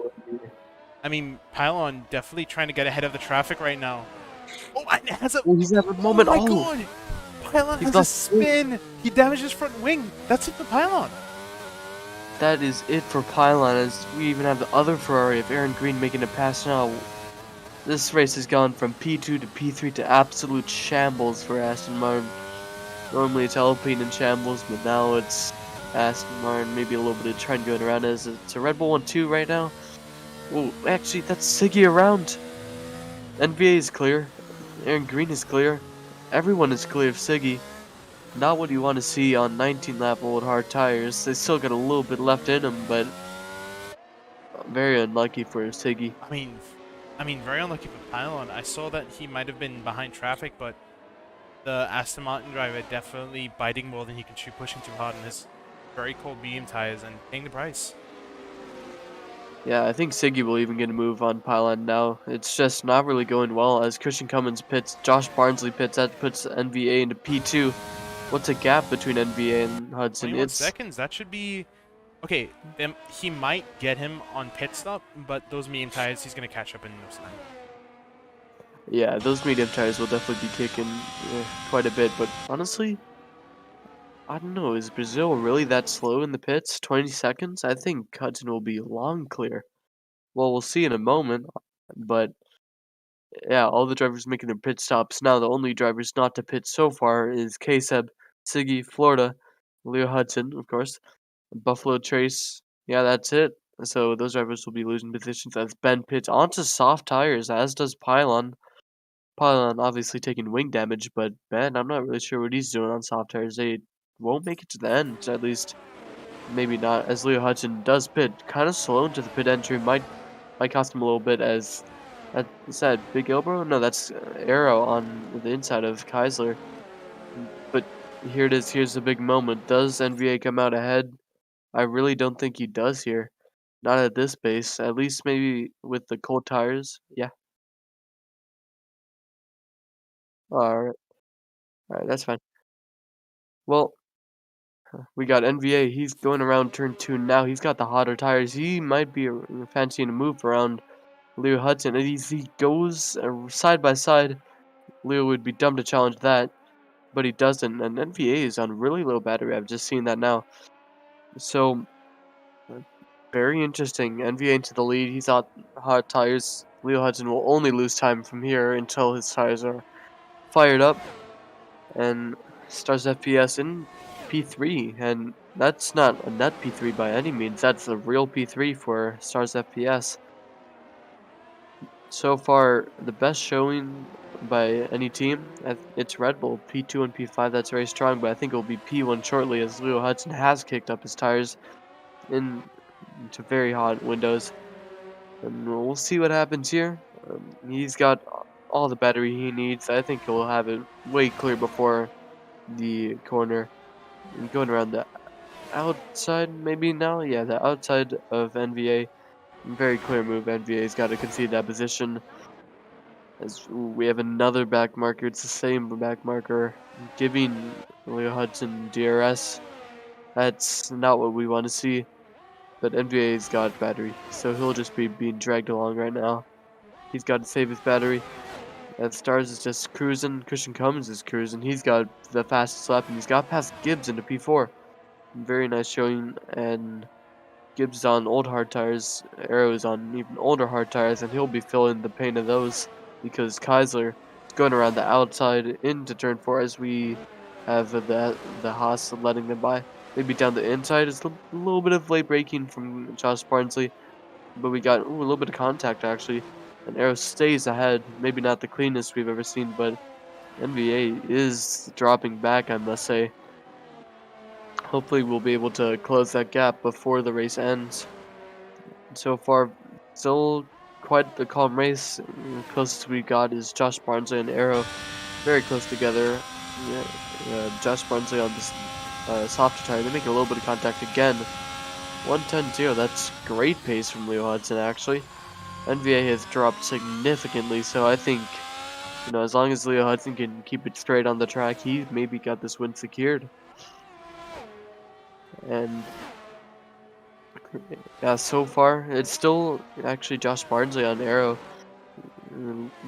I mean, Pylon definitely trying to get ahead of the traffic right now. Oh, and it has a. Oh, he's having a moment. Oh my god! Pylon has a spin. He damaged his front wing. That's it for Pylon. That is it for Pylon, as we even have the other Ferrari of Aaron Green making a pass now. This race has gone from P2 to P3 to absolute shambles for Aston Martin. Normally it's Alpine in shambles, but now it's Aston Martin, maybe a little bit of trend going around as it's a Red Bull 1-2 right now. Oh, actually, that's Siggy around. NVA is clear. Aaron Green is clear. Everyone is clear of Siggy. Not what you want to see on 19-lap old hard tires. They still got a little bit left in them, but very unlucky for Siggy. I mean, very unlucky for Pylon. I saw that he might have been behind traffic, but the Aston Martin driver definitely biting more than he can chew, pushing too hard in his very cold medium tires and paying the price. Yeah, I think Siggy will even get a move on Pylon now. It's just not really going well as Christian Cummins pits, Josh Barnsley pits. That puts NVA into P2. What's a gap between NVA and Hudson? 21 seconds. That should be okay. He might get him on pit stop, but those medium tires, he's gonna catch up in no time. Yeah, those medium tires will definitely be kicking quite a bit. But honestly, I don't know. Is Brazil really that slow in the pits? 20 seconds? I think Hudson will be long clear. Well, we'll see in a moment. But yeah, all the drivers making their pit stops. Now, the only drivers not to pit so far is K-Seb, Siggy, Florida, Leo Hudson, of course, Buffalo Trace. Yeah, that's it. So those drivers will be losing positions as Ben pits onto soft tires, as does Pylon. Pylon obviously taking wing damage, but Ben, I'm not really sure what he's doing on soft tires. They won't make it to the end, at least maybe not, as Leo Hudson does pit. Kind of slow into the pit entry, might cost him a little bit as is that Big Elbow? No, that's Arrow on the inside of Keisler. But here it is. Here's the big moment. Does NVA come out ahead? I really don't think he does here. Not at this pace. At least maybe with the cold tires. Yeah. All right. All right. That's fine. Well, We got NVA. He's going around turn 2 now. He's got the hotter tires. He might be fancying a move around Leo Hudson. And he goes side by side. Leo would be dumb to challenge that, but he doesn't. And NVA is on really low battery. I've just seen that now. So, very interesting. NVA into the lead. He's on hot tires. Leo Hudson will only lose time from here until his tires are fired up. And Stars FPS in P3. And that's not a net P3 by any means. That's a real P3 for Stars FPS. So far, the best showing by any team, it's Red Bull. P2 and P5, that's very strong, but I think it will be P1 shortly as Leo Hudson has kicked up his tires into very hot windows. And we'll see what happens here. He's got all the battery he needs. I think he'll have it way clear before the corner. And going around the outside, maybe now? Yeah, the outside of NVA. Very clear move. NVA's got to concede that position. As we have another back marker, it's the same back marker, giving Leo Hudson DRS. That's not what we want to see, but NVA's got battery, so he'll just be being dragged along right now. He's got to save his battery. And Stars is just cruising. Christian Cummins is cruising. He's got the fastest lap, and he's got past Gibbs into P4. Very nice showing, and Gibbs on old hard tires, Arrow is on even older hard tires, and he'll be feeling the pain of those because Kaiser is going around the outside into turn 4 as we have the Haas letting them by. Maybe down the inside is a little bit of late braking from Josh Barnsley, but we got a little bit of contact actually, and Arrow stays ahead. Maybe not the cleanest we've ever seen, but NVA is dropping back, I must say. Hopefully we'll be able to close that gap before the race ends. So far, still quite the calm race. The closest we got is Josh Barnsley and Arrow. Very close together. Josh Barnsley on this softer tire. They make a little bit of contact again. 110.0. That's great pace from Leo Hudson actually. NVA has dropped significantly, so I think, as long as Leo Hudson can keep it straight on the track, he maybe got this win secured. And yeah, so far it's still actually Josh Barnsley on Arrow.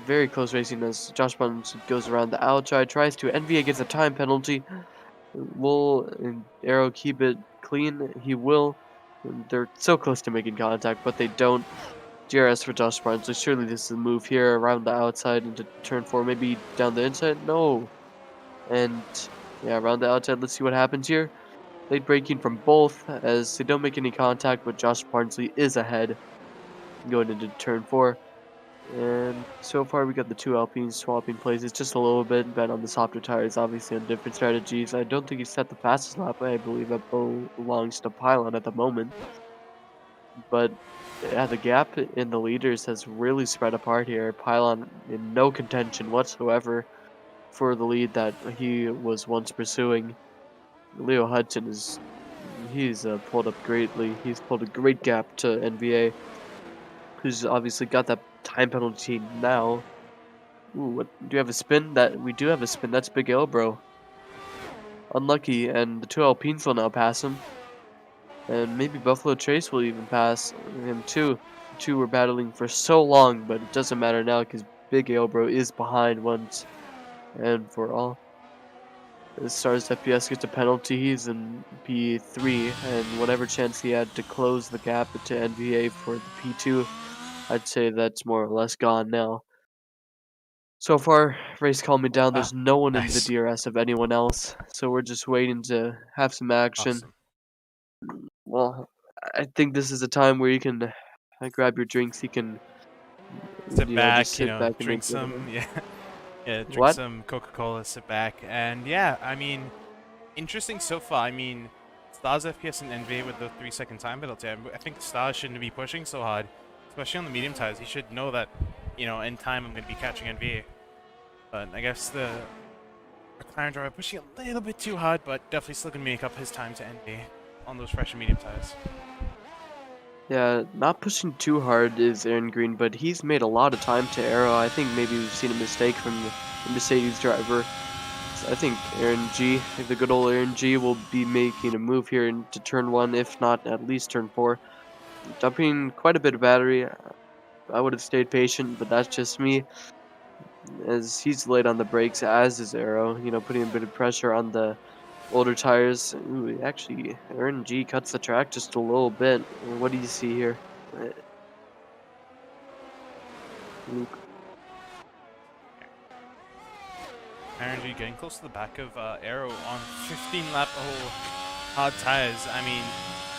Very close racing as Josh Barnsley goes around the outside, tries to. NVA gets a time penalty. Will Arrow keep it clean? He will. They're so close to making contact, but they don't. DRS for Josh Barnsley. Surely this is a move here around the outside into turn 4, maybe down the inside. No. And yeah, around the outside. Let's see what happens here. Late braking from both as they don't make any contact, but Josh Barnsley is ahead going into turn 4. And so far we got the two Alpines swapping places just a little bit, but on the softer tires, obviously on different strategies. I don't think he set the fastest lap. I believe that belongs to Pylon at the moment. But yeah, the gap in the leaders has really spread apart here. Pylon in no contention whatsoever for the lead that he was once pursuing. Leo Hudson he's pulled up greatly. He's pulled a great gap to NVA, who's obviously got that time penalty now. Ooh, do you have a spin? We do have a spin. That's Big L, bro. Unlucky, and the two Alpines will now pass him. And maybe Buffalo Trace will even pass him too. The two were battling for so long, but it doesn't matter now because Big L, bro, is behind once and for all. As Stars FPS gets a penalty, he's in P3, and whatever chance he had to close the gap to NVA for the P2, I'd say that's more or less gone now. So far, race calming down. There's no one in the DRS of anyone else, so we're just waiting to have some action. Awesome. Well, I think this is a time where you can grab your drinks. You can Sit back, just sit back and drink enjoy some, it. yeah, drink What? some Coca-Cola, sit back, and yeah, I mean, interesting so far. I mean, Stars FPS and NVA with the 3-second time penalty. I think Stars shouldn't be pushing so hard, especially on the medium tires. He should know that, in time I'm going to be catching NVA. But I guess the McLaren driver pushing a little bit too hard, but definitely still going to make up his time to NVA on those fresh and medium tires. Yeah, not pushing too hard is Aaron Green, but he's made a lot of time to Arrow. I think maybe we've seen a mistake from the Mercedes driver. I think Aaron G, the good old Aaron G, will be making a move here into turn 1, if not at least turn 4. Dumping quite a bit of battery. I would have stayed patient, but that's just me, as he's late on the brakes, as is Arrow, putting a bit of pressure on the older tires. Ooh, actually, Aaron G cuts the track just a little bit. What do you see here? Uh, Luke. Aaron G getting close to the back of Arrow on 15 lap hard tires. I mean,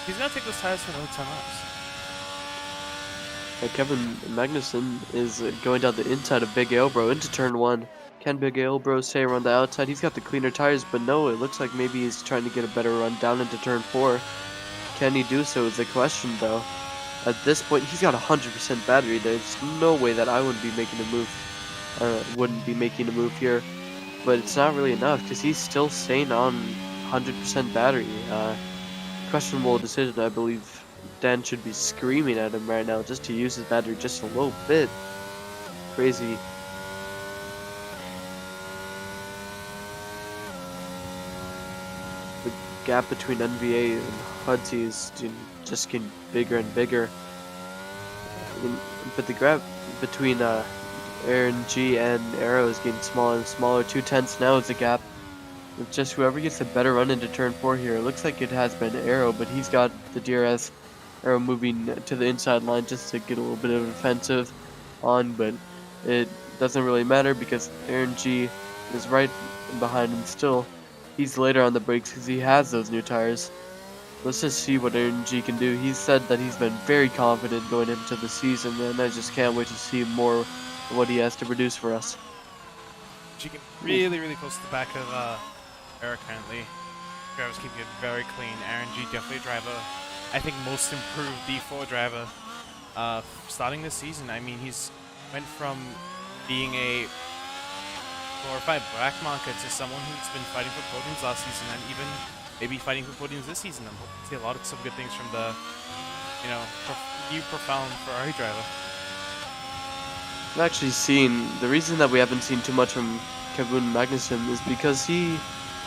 he's gonna take those tires for another 10 laps. Kevin Magnussen is going down the inside of Big Ailbro into turn 1. Can Big Ailbro stay around the outside? He's got the cleaner tires, but no, it looks like maybe he's trying to get a better run down into turn 4. Can he do so is the question, though. At this point, he's got 100% battery. There's no way that I wouldn't be making a move here. But it's not really enough, because he's still staying on 100% battery. Questionable decision, I believe. Dan should be screaming at him right now just to use his battery just a little bit. Crazy. The gap between NVA and Hudsey is just getting bigger and bigger. But the gap between Aaron G and Arrow is getting smaller and smaller. 2/10 now is the gap. It's just whoever gets a better run into turn 4 here. It looks like it has been Arrow, but he's got the DRS. Arrow moving to the inside line just to get a little bit of offensive on, but it doesn't really matter because Aaron G is right behind him still. He's later on the brakes because he has those new tires. Let's just see what Aaron G can do. He said that he's been very confident going into the season, and I just can't wait to see more of what he has to produce for us. She can really close to the back of Arrow currently. Drivers keeping it very clean. Aaron G definitely a driver. I think most improved D4 driver starting this season. I mean, he's went from being a glorified black market to someone who's been fighting for podiums last season and even maybe fighting for podiums this season. I'm hoping to see a lot of some good things from the, new profound Ferrari driver. I've actually seen, the reason that we haven't seen too much from Kevin Magnussen is because he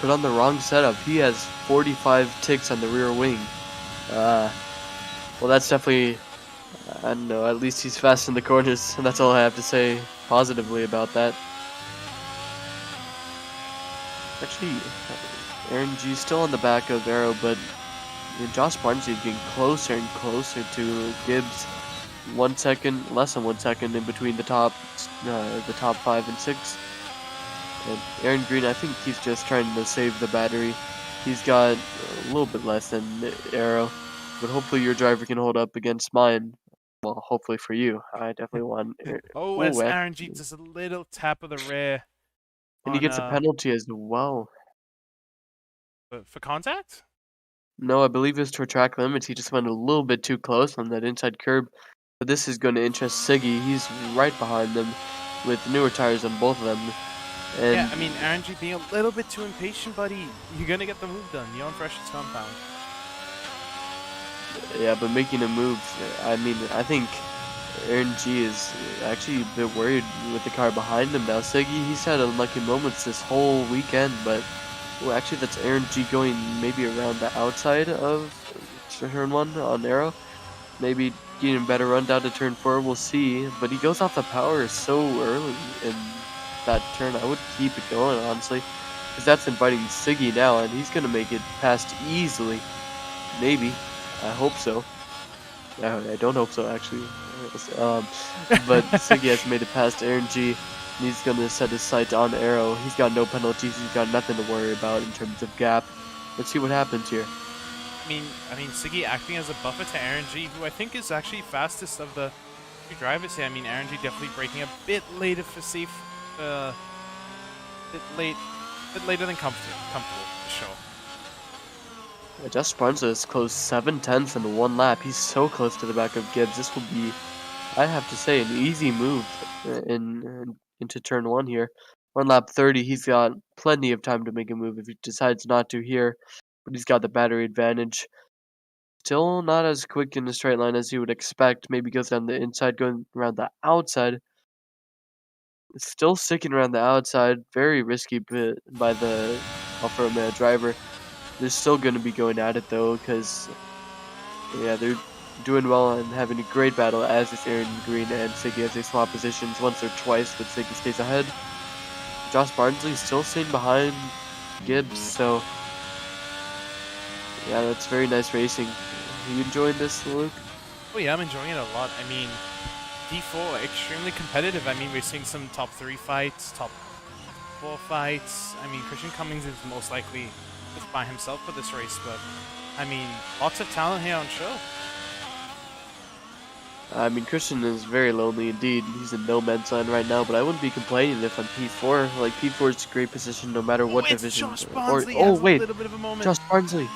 put on the wrong setup. He has 45 ticks on the rear wing. Well, that's definitely, I don't know, at least he's fast in the corners, and that's all I have to say positively about that. Actually, Aaron G still on the back of Arrow, but Josh Barnes is getting closer and closer to Gibbs. 1 second, less than 1 second in between the top 5 and 6. And Aaron Green, I think he's just trying to save the battery. He's got a little bit less than Arrow, but hopefully your driver can hold up against mine. Well, hopefully for you. I definitely want. Oh, as Aaron G does a little tap of the rear. And he gets a penalty as well. For contact? No, I believe it's for track limits. He just went a little bit too close on that inside curb. But this is going to interest Siggy. He's right behind them with newer tires on both of them. And yeah, I mean, Aaron G being a little bit too impatient, buddy. You're going to get the move done. You're on freshest compound. Yeah, but making a move, I mean, I think Aaron G is actually a bit worried with the car behind him now. Siggy, he's had unlucky moments this whole weekend, but actually that's Aaron G going maybe around the outside of turn 1 on Arrow. Maybe getting a better run down to turn 4, we'll see. But he goes off the power so early in that turn. I would keep it going, honestly, because that's inviting Siggy now, and he's going to make it past easily. Maybe. I hope so. I don't hope so, actually. But Siggy has made it past Aaron G. And he's going to set his sights on Arrow. He's got no penalties. He's got nothing to worry about in terms of gap. Let's see what happens here. I mean, Siggy acting as a buffer to Aaron G, who I think is actually fastest of the two drivers here. I mean, Aaron G definitely braking a bit later for safe, bit later than comfortable for sure. Josh Barnes is close 7/10 in 1 lap. He's so close to the back of Gibbs. This will be, I have to say, an easy move into turn 1 here. 1 lap 30. He's got plenty of time to make a move if he decides not to here, but he's got the battery advantage. Still not as quick in the straight line as you would expect. Maybe goes down the inside, going around the outside. still sticking around the outside. Very risky bit by the Alfa Romeo driver. They're still going to be going at it though, because yeah, they're doing well and having a great battle, as is Aaron Green and Siggy as they swap positions once or twice, but Siggy stays ahead. Josh Barnsley still staying behind Gibbs, so yeah, that's very nice racing. Are you enjoying this, Luke? Oh yeah, I'm enjoying it a lot. I mean, D4 extremely competitive. I mean, we're seeing some top 3 fights, top 4 fights. I mean, Christian Cummings is most likely just by himself for this race, but I mean, lots of talent here on show. I mean, Christian is very lonely indeed. He's in no man's land right now, but I wouldn't be complaining if I'm P4. Like, P4 is a great position no matter what it's division. Josh Or, Barnsley oh, has wait, a little bit of a moment. Josh Barnsley.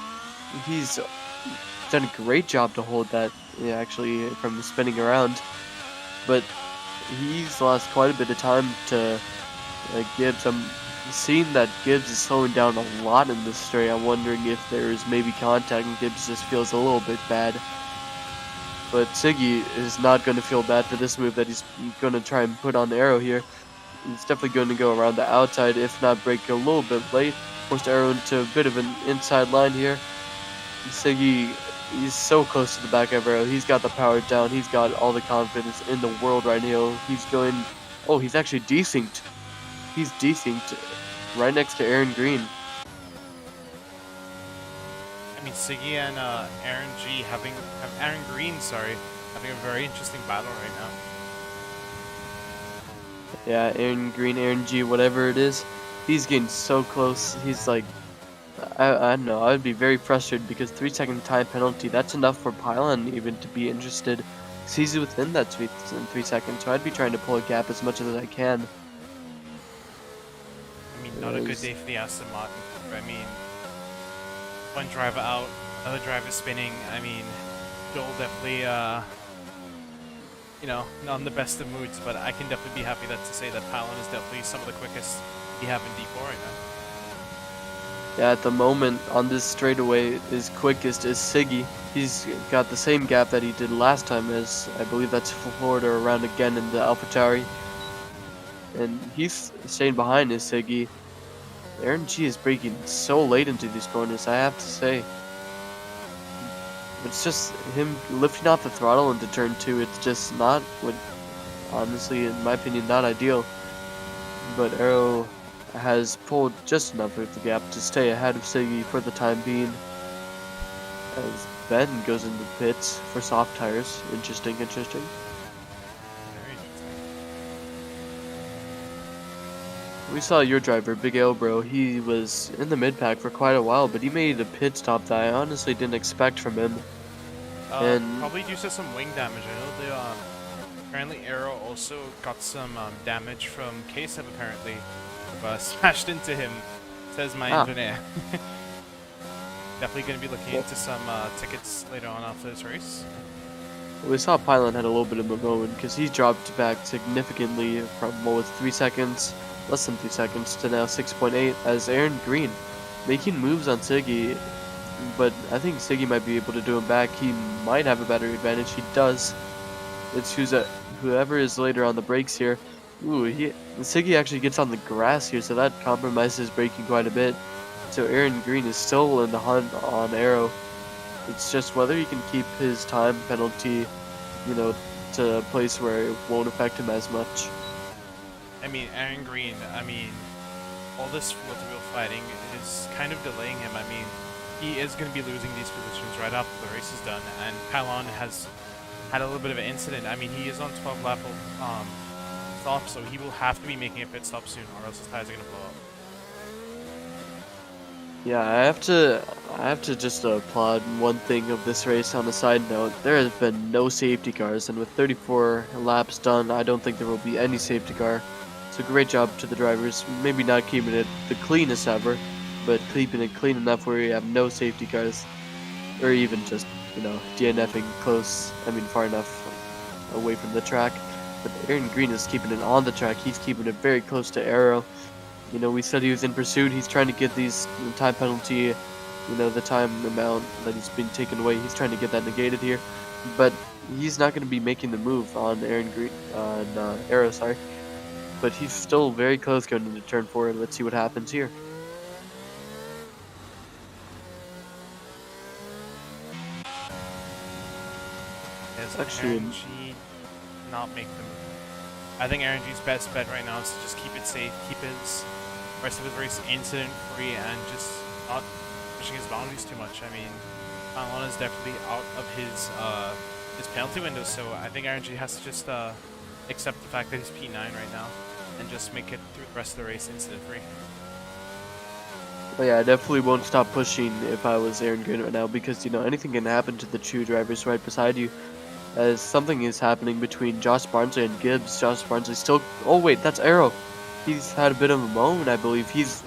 He's done a great job to hold that, yeah, actually, from spinning around. But he's lost quite a bit of time to Gibbs. I'm seeing that Gibbs is slowing down a lot in this straight. I'm wondering if there's maybe contact and Gibbs just feels a little bit bad. But Siggy is not going to feel bad for this move that he's going to try and put on Arrow here. He's definitely going to go around the outside, if not break a little bit late. Forced Arrow into a bit of an inside line here. Siggy, he's so close to the back of Arrow. He's got the power down. He's got all the confidence in the world right now. He's going... Oh, he's actually desynced. He's desynced right next to Aaron Green. I mean, Siggy and Aaron Green, sorry, having a very interesting battle right now. Yeah, Aaron Green, Aaron G, whatever it is. He's getting so close. He's like... I don't know. I would be very frustrated because 3-second time penalty, that's enough for Pylon even to be interested. He's within that 3 seconds, so I'd be trying to pull a gap as much as I can. I mean, not a good day for the Aston Martin. I mean, one driver out, another driver spinning. I mean, Joel definitely, you know, not in the best of moods, but I can definitely be happy that to say that Pylon is definitely some of the quickest we have in D4 right now. Yeah, at the moment on this straightaway, his quickest is Siggy. He's got the same gap that he did last time, as I believe that's Florida around again in the AlphaTauri. And he's staying behind is Siggy. Aaron G is braking so late into these corners, I have to say. It's just him lifting off the throttle into turn 2. It's just not, honestly, in my opinion, not ideal. But Arrow has pulled just enough of the gap to stay ahead of Siggy for the time being. As Ben goes into the pits for soft tires. Interesting. Very interesting. We saw your driver, Big L Bro. He was in the mid-pack for quite a while, but he made a pit stop that I honestly didn't expect from him. And probably due to some wing damage. I know they, apparently Arrow also got some damage from K-Sub apparently. Smashed into him, says my engineer. Definitely going to be looking into some tickets later on after this race. We saw Pylon had a little bit of a moment because he dropped back significantly from what was 3 seconds, less than 3 seconds, to now 6.8 as Aaron Green making moves on Siggy, but I think Siggy might be able to do him back. He might have a battery advantage. He does. It's whoever is later on the brakes here. Ooh, Siggy actually gets on the grass here, so that compromises braking quite a bit. So Aaron Green is still in the hunt on Arrow. It's just whether he can keep his time penalty, you know, to a place where it won't affect him as much. I mean, Aaron Green, I mean, all this wheel-to-wheel fighting is kind of delaying him. I mean, he is going to be losing these positions right after the race is done, and Pylon has had a little bit of an incident. I mean, he is on 12 lap stop, so he will have to be making a pit stop soon, or else his tires are going to blow up. Yeah, I have to just applaud one thing of this race on a side note. There has been no safety cars, and with 34 laps done, I don't think there will be any safety car. So great job to the drivers. Maybe not keeping it the cleanest ever, but keeping it clean enough where you have no safety cars, or even just, you know, DNFing close. I mean, far enough away from the track. But Aaron Green is keeping it on the track. He's keeping it very close to Arrow. You know, we said he was in pursuit. He's trying to get these time penalty, you know, the time amount that he's been taken away. He's trying to get that negated here. But he's not going to be making the move on Aaron Green, on Arrow, sorry. but he's still very close going into turn 4. Let's see what happens here. Is Actually, RNG not make them? I think RNG's best bet right now is to just keep it safe, keep his rest of his race incident free, and just not pushing his boundaries too much. I mean, Alana is definitely out of his penalty window, so I think RNG has to just accept the fact that he's P9 right now and just make it through the rest of the race incident free. But yeah, I definitely won't stop pushing if I was Aaron Green right now, because you know anything can happen to the two drivers right beside you. As something is happening between Josh Barnsley and Gibbs. Josh Barnsley still. Oh wait, that's Arrow. He's had a bit of a moment, I believe. He's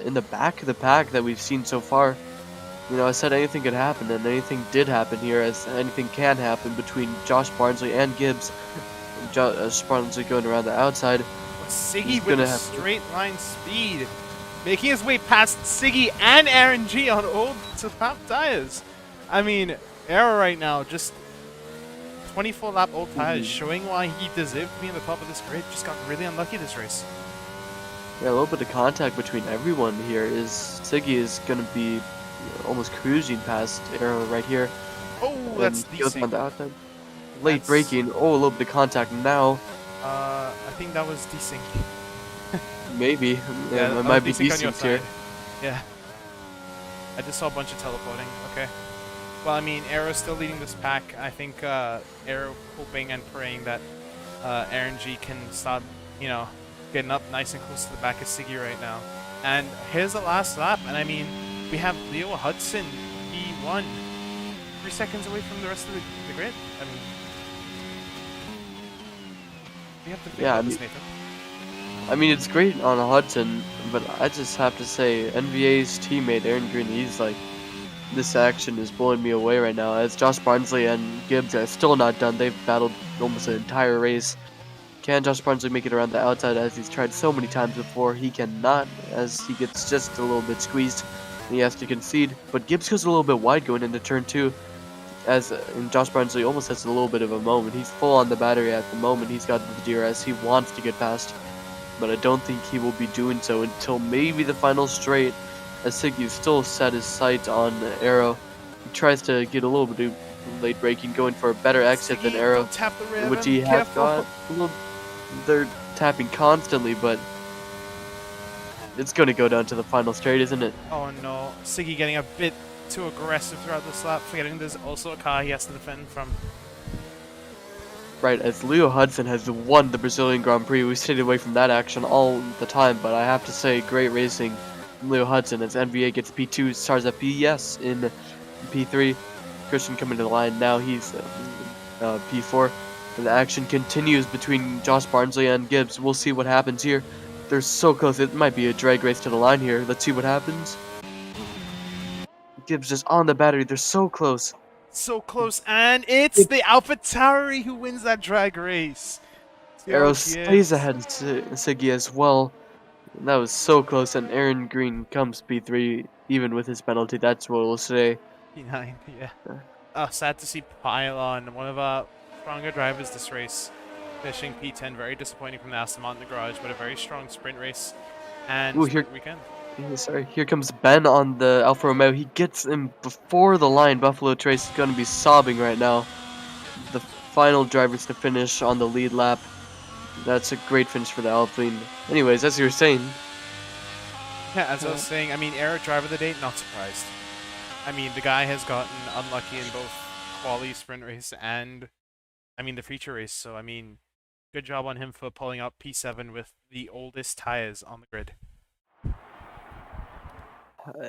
in the back of the pack that we've seen so far. You know, I said anything could happen, and anything did happen here, as anything can happen between Josh Barnsley and Gibbs. Josh Barnsley going around the outside. Siggy with a straight line speed, making his way past Siggy and Aaron G on old lap tires. I mean, Arrow right now just 24 lap old tires, showing why he deserved to be in the top of this grid. Just got really unlucky this race. Yeah, a little bit of contact between everyone here. Is Siggy is going to be almost cruising past Arrow right here. Oh, that's decent. On the outside. Late braking. Oh, a little bit of contact now. I think that was desync. Maybe. Yeah, it might be desync here. Yeah. I just saw a bunch of teleporting. Okay. Well, I mean, Arrow's still leading this pack. I think Arrow hoping and praying that Aaron G can start, you know, getting up nice and close to the back of Siggy right now. And here's the last lap, and I mean, we have Leo Hudson, P1, 3 seconds away from the rest of the grid. I mean, we have to think about this, Nathan. I mean, it's great on Hudson, but I just have to say, NVA's teammate Aaron Green, he's like, this action is blowing me away right now, as Josh Barnsley and Gibbs are still not done. They've battled almost the entire race. Can Josh Barnsley make it around the outside, as he's tried so many times before? He cannot, as he gets just a little bit squeezed. He has to concede, but Gibbs goes a little bit wide going into turn 2, as and Josh Barnsley almost has a little bit of a moment. He's full on the battery at the moment. He's got the DRS. He wants to get past, but I don't think he will be doing so until maybe the final straight, as Siggy still set his sights on Arrow. He tries to get a little bit of late braking, going for a better exit than Arrow, which he has got. They're tapping constantly, but it's going to go down to the final straight, isn't it? Oh no, Siggy getting a bit too aggressive throughout this lap, forgetting there's also a car he has to defend from. Right, as Leo Hudson has won the Brazilian Grand Prix. We stayed away from that action all the time, but I have to say, great racing from Leo Hudson, as NVA gets P2, stars at PS in P3. Christian coming to the line now, he's P4. And the action continues between Josh Barnsley and Gibbs. We'll see what happens here. They're so close. It might be a drag race to the line here. Let's see what happens. Gibbs just on the battery. They're so close. So close, and it's the AlphaTauri who wins that drag race. Arrow stays ahead of Siggy as well. And that was so close, and Aaron Green comes P3 even with his penalty. That's what we'll say. P9, yeah. Sad to see Pylon, one of our stronger drivers this race, finishing P10. Very disappointing from the Aston Martin in the garage, but a very strong sprint race and sprint weekend. Sorry, here comes Ben on the Alfa Romeo. He gets him before the line. Buffalo Trace is going to be sobbing right now. The final drivers to finish on the lead lap. That's a great finish for the Alpine. Anyways, as you were saying. Yeah, as I was saying, I mean, Arrow driver of the day, not surprised. I mean, the guy has gotten unlucky in both quali sprint race and, I mean, the feature race. So, I mean, good job on him for pulling out P7 with the oldest tires on the grid.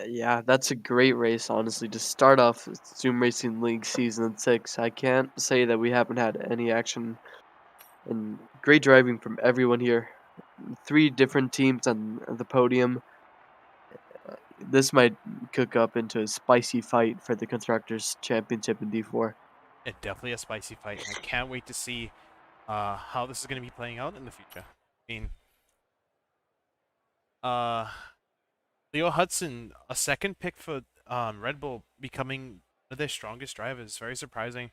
Yeah, that's a great race, honestly. To start off Zoom Racing League Season 6, I can't say that we haven't had any action. And great driving from everyone here. 3 different teams on the podium. This might cook up into a spicy fight for the Constructors' Championship in D4. Yeah, definitely a spicy fight. I can't wait to see how this is going to be playing out in the future. I mean, Leo Hudson, a second pick for Red Bull, becoming one of their strongest drivers. Very surprising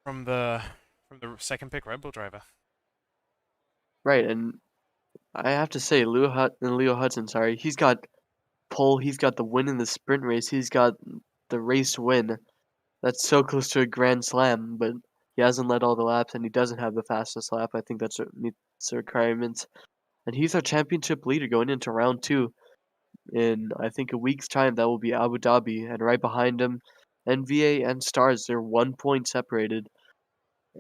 from the second pick Red Bull driver. Right, and I have to say, Leo Hudson, sorry, he's got pole, he's got the win in the sprint race, he's got the race win. That's so close to a grand slam, but he hasn't led all the laps, and he doesn't have the fastest lap. I think that's what meets the requirements. And he's our championship leader going into round 2. In, I think, a week's time, that will be Abu Dhabi, and right behind him, NVA and Stars, they're 1 point separated.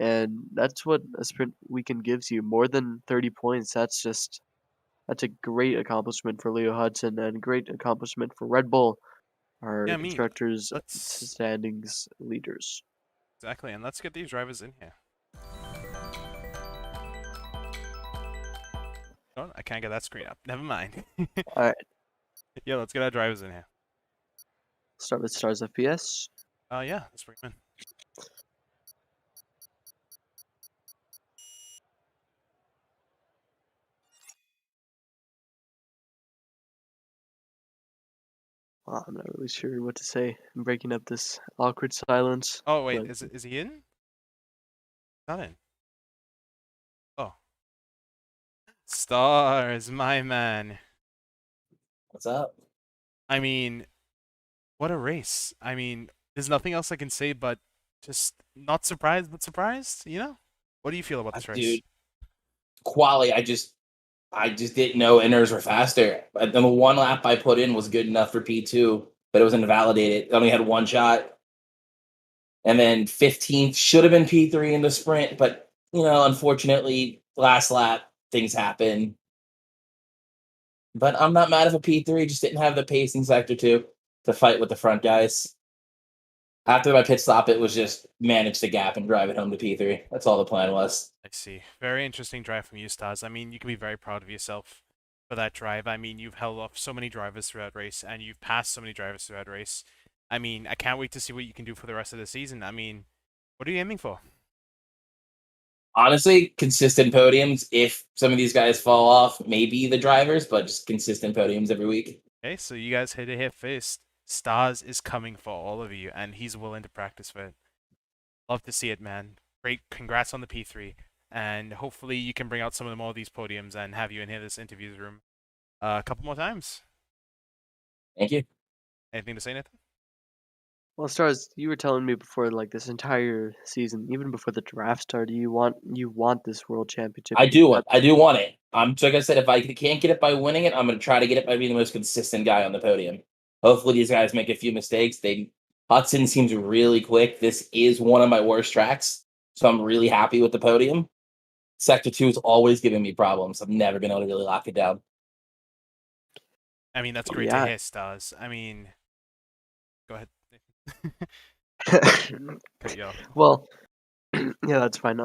And that's what a sprint weekend gives you, more than 30 points. That's a great accomplishment for Leo Hudson and a great accomplishment for Red Bull, our Yeah, I mean, constructors let's standings leaders. exactly, and let's get these drivers in here. Oh, I can't get that screen up. Never mind. All right, Yeah, let's get our drivers in here. start with Stars FPS. Yeah, let's bring them in. I'm not really sure what to say. I'm breaking up this awkward silence. Oh wait, but is he in? Not in. Oh, Stars, my man. What's up? I mean, what a race. I mean, there's nothing else I can say but just not surprised, but surprised. You know, what do you feel about this race? Dude, quali, I just didn't know inners were faster. But the one lap I put in was good enough for P2, but it was invalidated. I only had one shot. And then 15th should have been P3 in the sprint, but unfortunately, last lap things happen. But I'm not mad if a P3 just didn't have the pace in sector 2 to fight with the front guys. After my pit stop, it was just manage the gap and drive it home to P3. That's all the plan was. I see. Very interesting drive from you, Stars. I mean, you can be very proud of yourself for that drive. I mean, you've held off so many drivers throughout race, and you've passed so many drivers throughout race. I mean, I can't wait to see what you can do for the rest of the season. I mean, what are you aiming for? Honestly, consistent podiums. If some of these guys fall off, maybe the drivers, but just consistent podiums every week. Okay, so you guys hit it here first. Stars is coming for all of you, and he's willing to practice for it. Love to see it, man. Great, congrats on the P3, and hopefully you can bring out some of the more of these podiums and have you in here this interviews room a couple more times. Thank you. Anything to say, Nathan? Well, Stars, you were telling me before, like this entire season, even before the draft started, you want this world championship. I do want it. Like I said, if I can't get it by winning it, I'm going to try to get it by being the most consistent guy on the podium. Hopefully, these guys make a few mistakes. Hudson seems really quick. This is one of my worst tracks, so I'm really happy with the podium. Sector 2 is always giving me problems. I've never been able to really lock it down. I mean, that's great Yeah. to hear, Stars. I mean, go ahead, Nathan. Cut you off. Well, yeah, that's fine.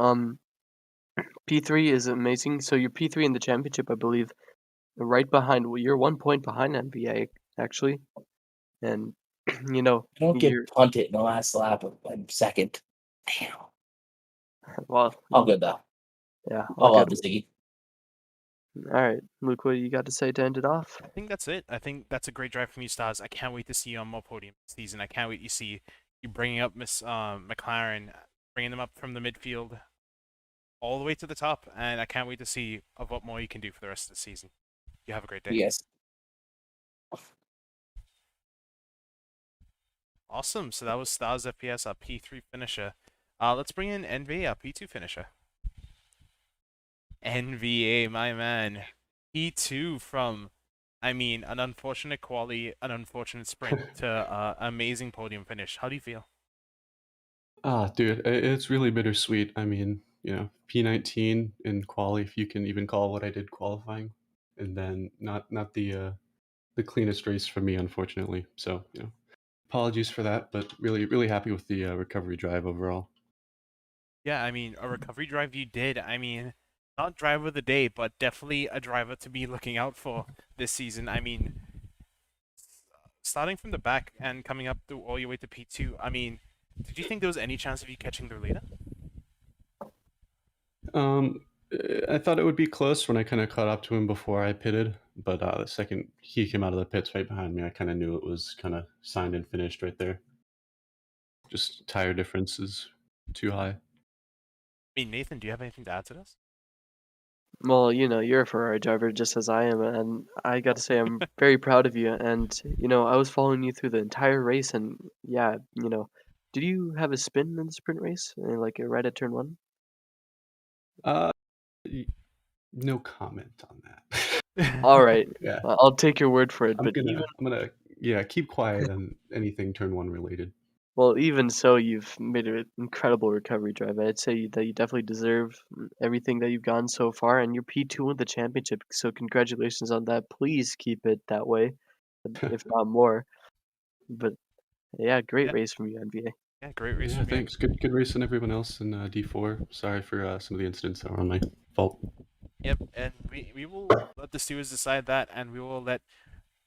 P3 is amazing. So you're P3 in the championship, I believe, right behind. Well, you're 1 point behind NBA actually, and I don't get you're punted in the last lap of second. Damn. well. All good though. Yeah. All Okay. up to Ziggy. All right, Luke, what do you got to say to end it off? I think that's it. I think that's a great drive from you, Stars. I can't wait to see you on more podiums this season. I can't wait to see you bringing up Miss McLaren, bringing them up from the midfield all the way to the top, and I can't wait to see of what more you can do for the rest of the season. You have a great day. Yes. Awesome. So that was Stars FPS, our P3 finisher. Let's bring in NVA, our P2 finisher. NVA, my man. P2 from, I mean, an unfortunate quali, an unfortunate sprint to amazing podium finish. How do you feel? Dude, it's really bittersweet. I mean, P19 in quali, if you can even call what I did qualifying, and then not the cleanest race for me, unfortunately. So, apologies for that, but really, really happy with the recovery drive overall. Yeah, I mean, a recovery drive you did. I mean, not driver of the day, but definitely a driver to be looking out for this season. I mean, starting from the back and coming up through all your way to P2, I mean, did you think there was any chance of you catching the leader? I thought it would be close when I kind of caught up to him before I pitted, but the second he came out of the pits right behind me, I kind of knew it was kind of signed and finished right there. Just tire difference is too high. I mean, Nathan, do you have anything to add to this? Well, you're a Ferrari driver just as I am, and I got to say I'm very proud of you. And I was following you through the entire race, and yeah, did you have a spin in the sprint race, like right at turn one? Uh, y- no comment on that. All right, Yeah, I'll take your word for it. I'm But gonna I'm gonna yeah keep quiet on anything turn one related. even so, you've made an incredible recovery drive. I'd say that you definitely deserve everything that you've gotten so far, and you're P2 in the championship. So congratulations on that. Please keep it that way, if not more. But yeah, great Yeah, race from you, NBA. yeah, great race Yeah, from you. thanks. Good race on everyone else in D4. Sorry for some of the incidents that were on my fault. Yep, and we will let the stewards decide that, and we will let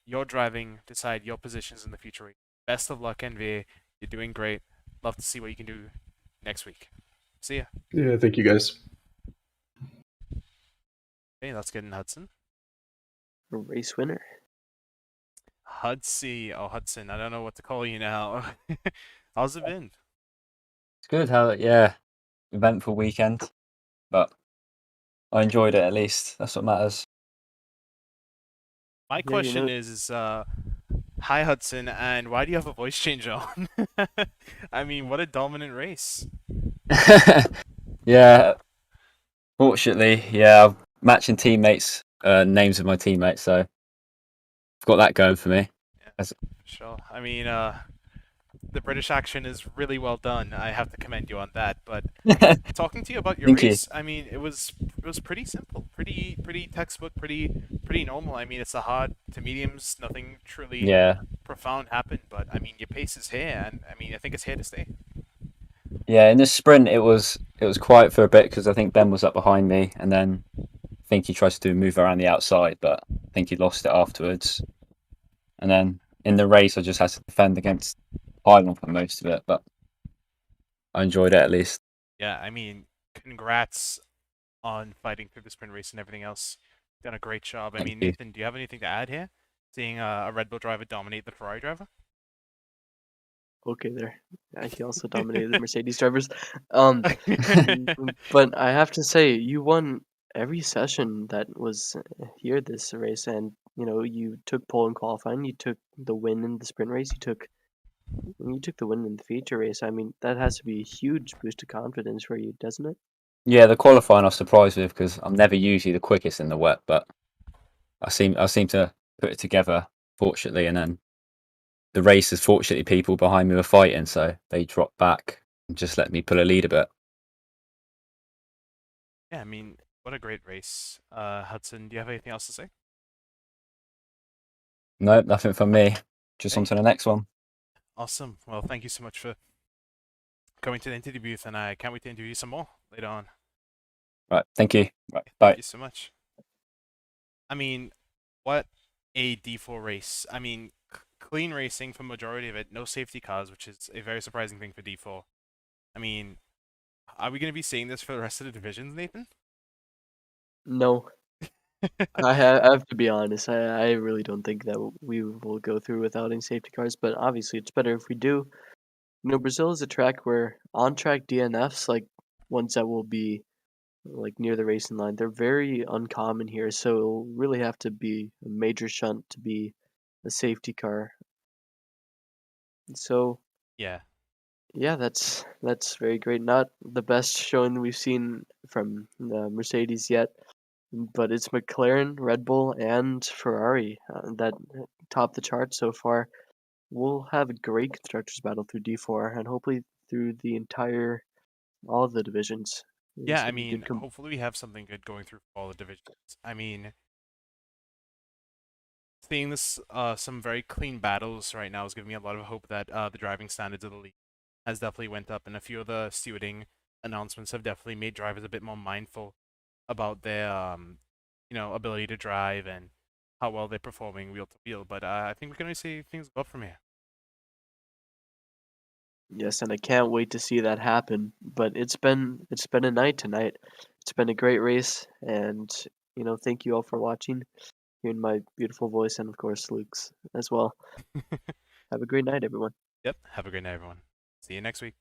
your driving decide your positions in the future. Best of luck, NBA. You're doing great. Love to see what you can do next week. See ya. Yeah, thank you guys. Okay, let's get in Hudson. Race winner. Hudsy. Oh, Hudson. I don't know what to call you now. How's it been? It's good. Eventful weekend, but I enjoyed it at least. That's what matters. My Yeah, question is, hi Hudson, and why do you have a voice change on? I mean, what a dominant race. Yeah, fortunately, yeah, I'm matching teammates, names of my teammates, so I've got that going for me. Sure. I mean, the British action is really well done. I have to commend you on that. But talking to you about your Thank you. race, I mean, it was pretty simple, pretty textbook, pretty normal. I mean, it's the hard to mediums. Nothing truly Yeah, profound happened, but I mean, your pace is here, and I mean, I think it's here to stay. yeah. In the sprint, it was quiet for a bit because I think Ben was up behind me, and then I think he tried to do a move around the outside, but I think he lost it afterwards. And then in the race, I just had to defend against Highland for most of it, but I enjoyed it at least. Yeah, I mean, congrats on fighting through the sprint race and everything else. Done a great job. I Thank mean, you. Nathan, do you have anything to add here? Seeing a Red Bull driver dominate the Ferrari driver? Okay there. Yeah, he also dominated the Mercedes drivers. But I have to say, you won every session that was here this race, and you took pole in qualifying, you took the win in the sprint race, you took the win in the feature race. I mean, that has to be a huge boost of confidence for you, doesn't it? Yeah, the qualifying I was surprised with because I'm never usually the quickest in the wet, but I seem to put it together fortunately, and then the races fortunately people behind me were fighting, so they dropped back and just let me pull a lead a bit. Yeah, I mean, what a great race. Hudson, do you have anything else to say? No, nothing from me. Just on Hey, to the next one. awesome. Well, thank you so much for coming to the interview booth, and I can't wait to interview you some more later on. Right, thank you. Right, Thank bye. you so much. I mean, what a D4 race. I mean, clean racing for majority of it, no safety cars, which is a very surprising thing for D4. I mean, are we going to be seeing this for the rest of the divisions, Nathan? No, I have to be honest. I really don't think that we will go through without any safety cars, but obviously it's better if we do. Brazil is a track where on-track DNFs, like ones that will be like near the racing line, they're very uncommon here. So it'll really have to be a major shunt to be a safety car. So Yeah. yeah, that's very great. Not the best showing we've seen from Mercedes yet, but it's McLaren, Red Bull, and Ferrari that top the chart so far. We'll have a great constructors battle through D4 and hopefully through the entire all the divisions. Yeah, I So we mean, can hopefully we have something good going through all the divisions. I mean, seeing this some very clean battles right now is giving me a lot of hope that the driving standards of the league has definitely went up, and a few of the stewarding announcements have definitely made drivers a bit more mindful about their ability to drive and how well they're performing wheel to wheel. But I think we're gonna see things go up from here. Yes, and I can't wait to see that happen. But it's been a night tonight. It's been a great race, and thank you all for watching, hearing my beautiful voice, and of course Luke's as well. Have a great night, everyone. Yep. Have a great night, everyone. See you next week.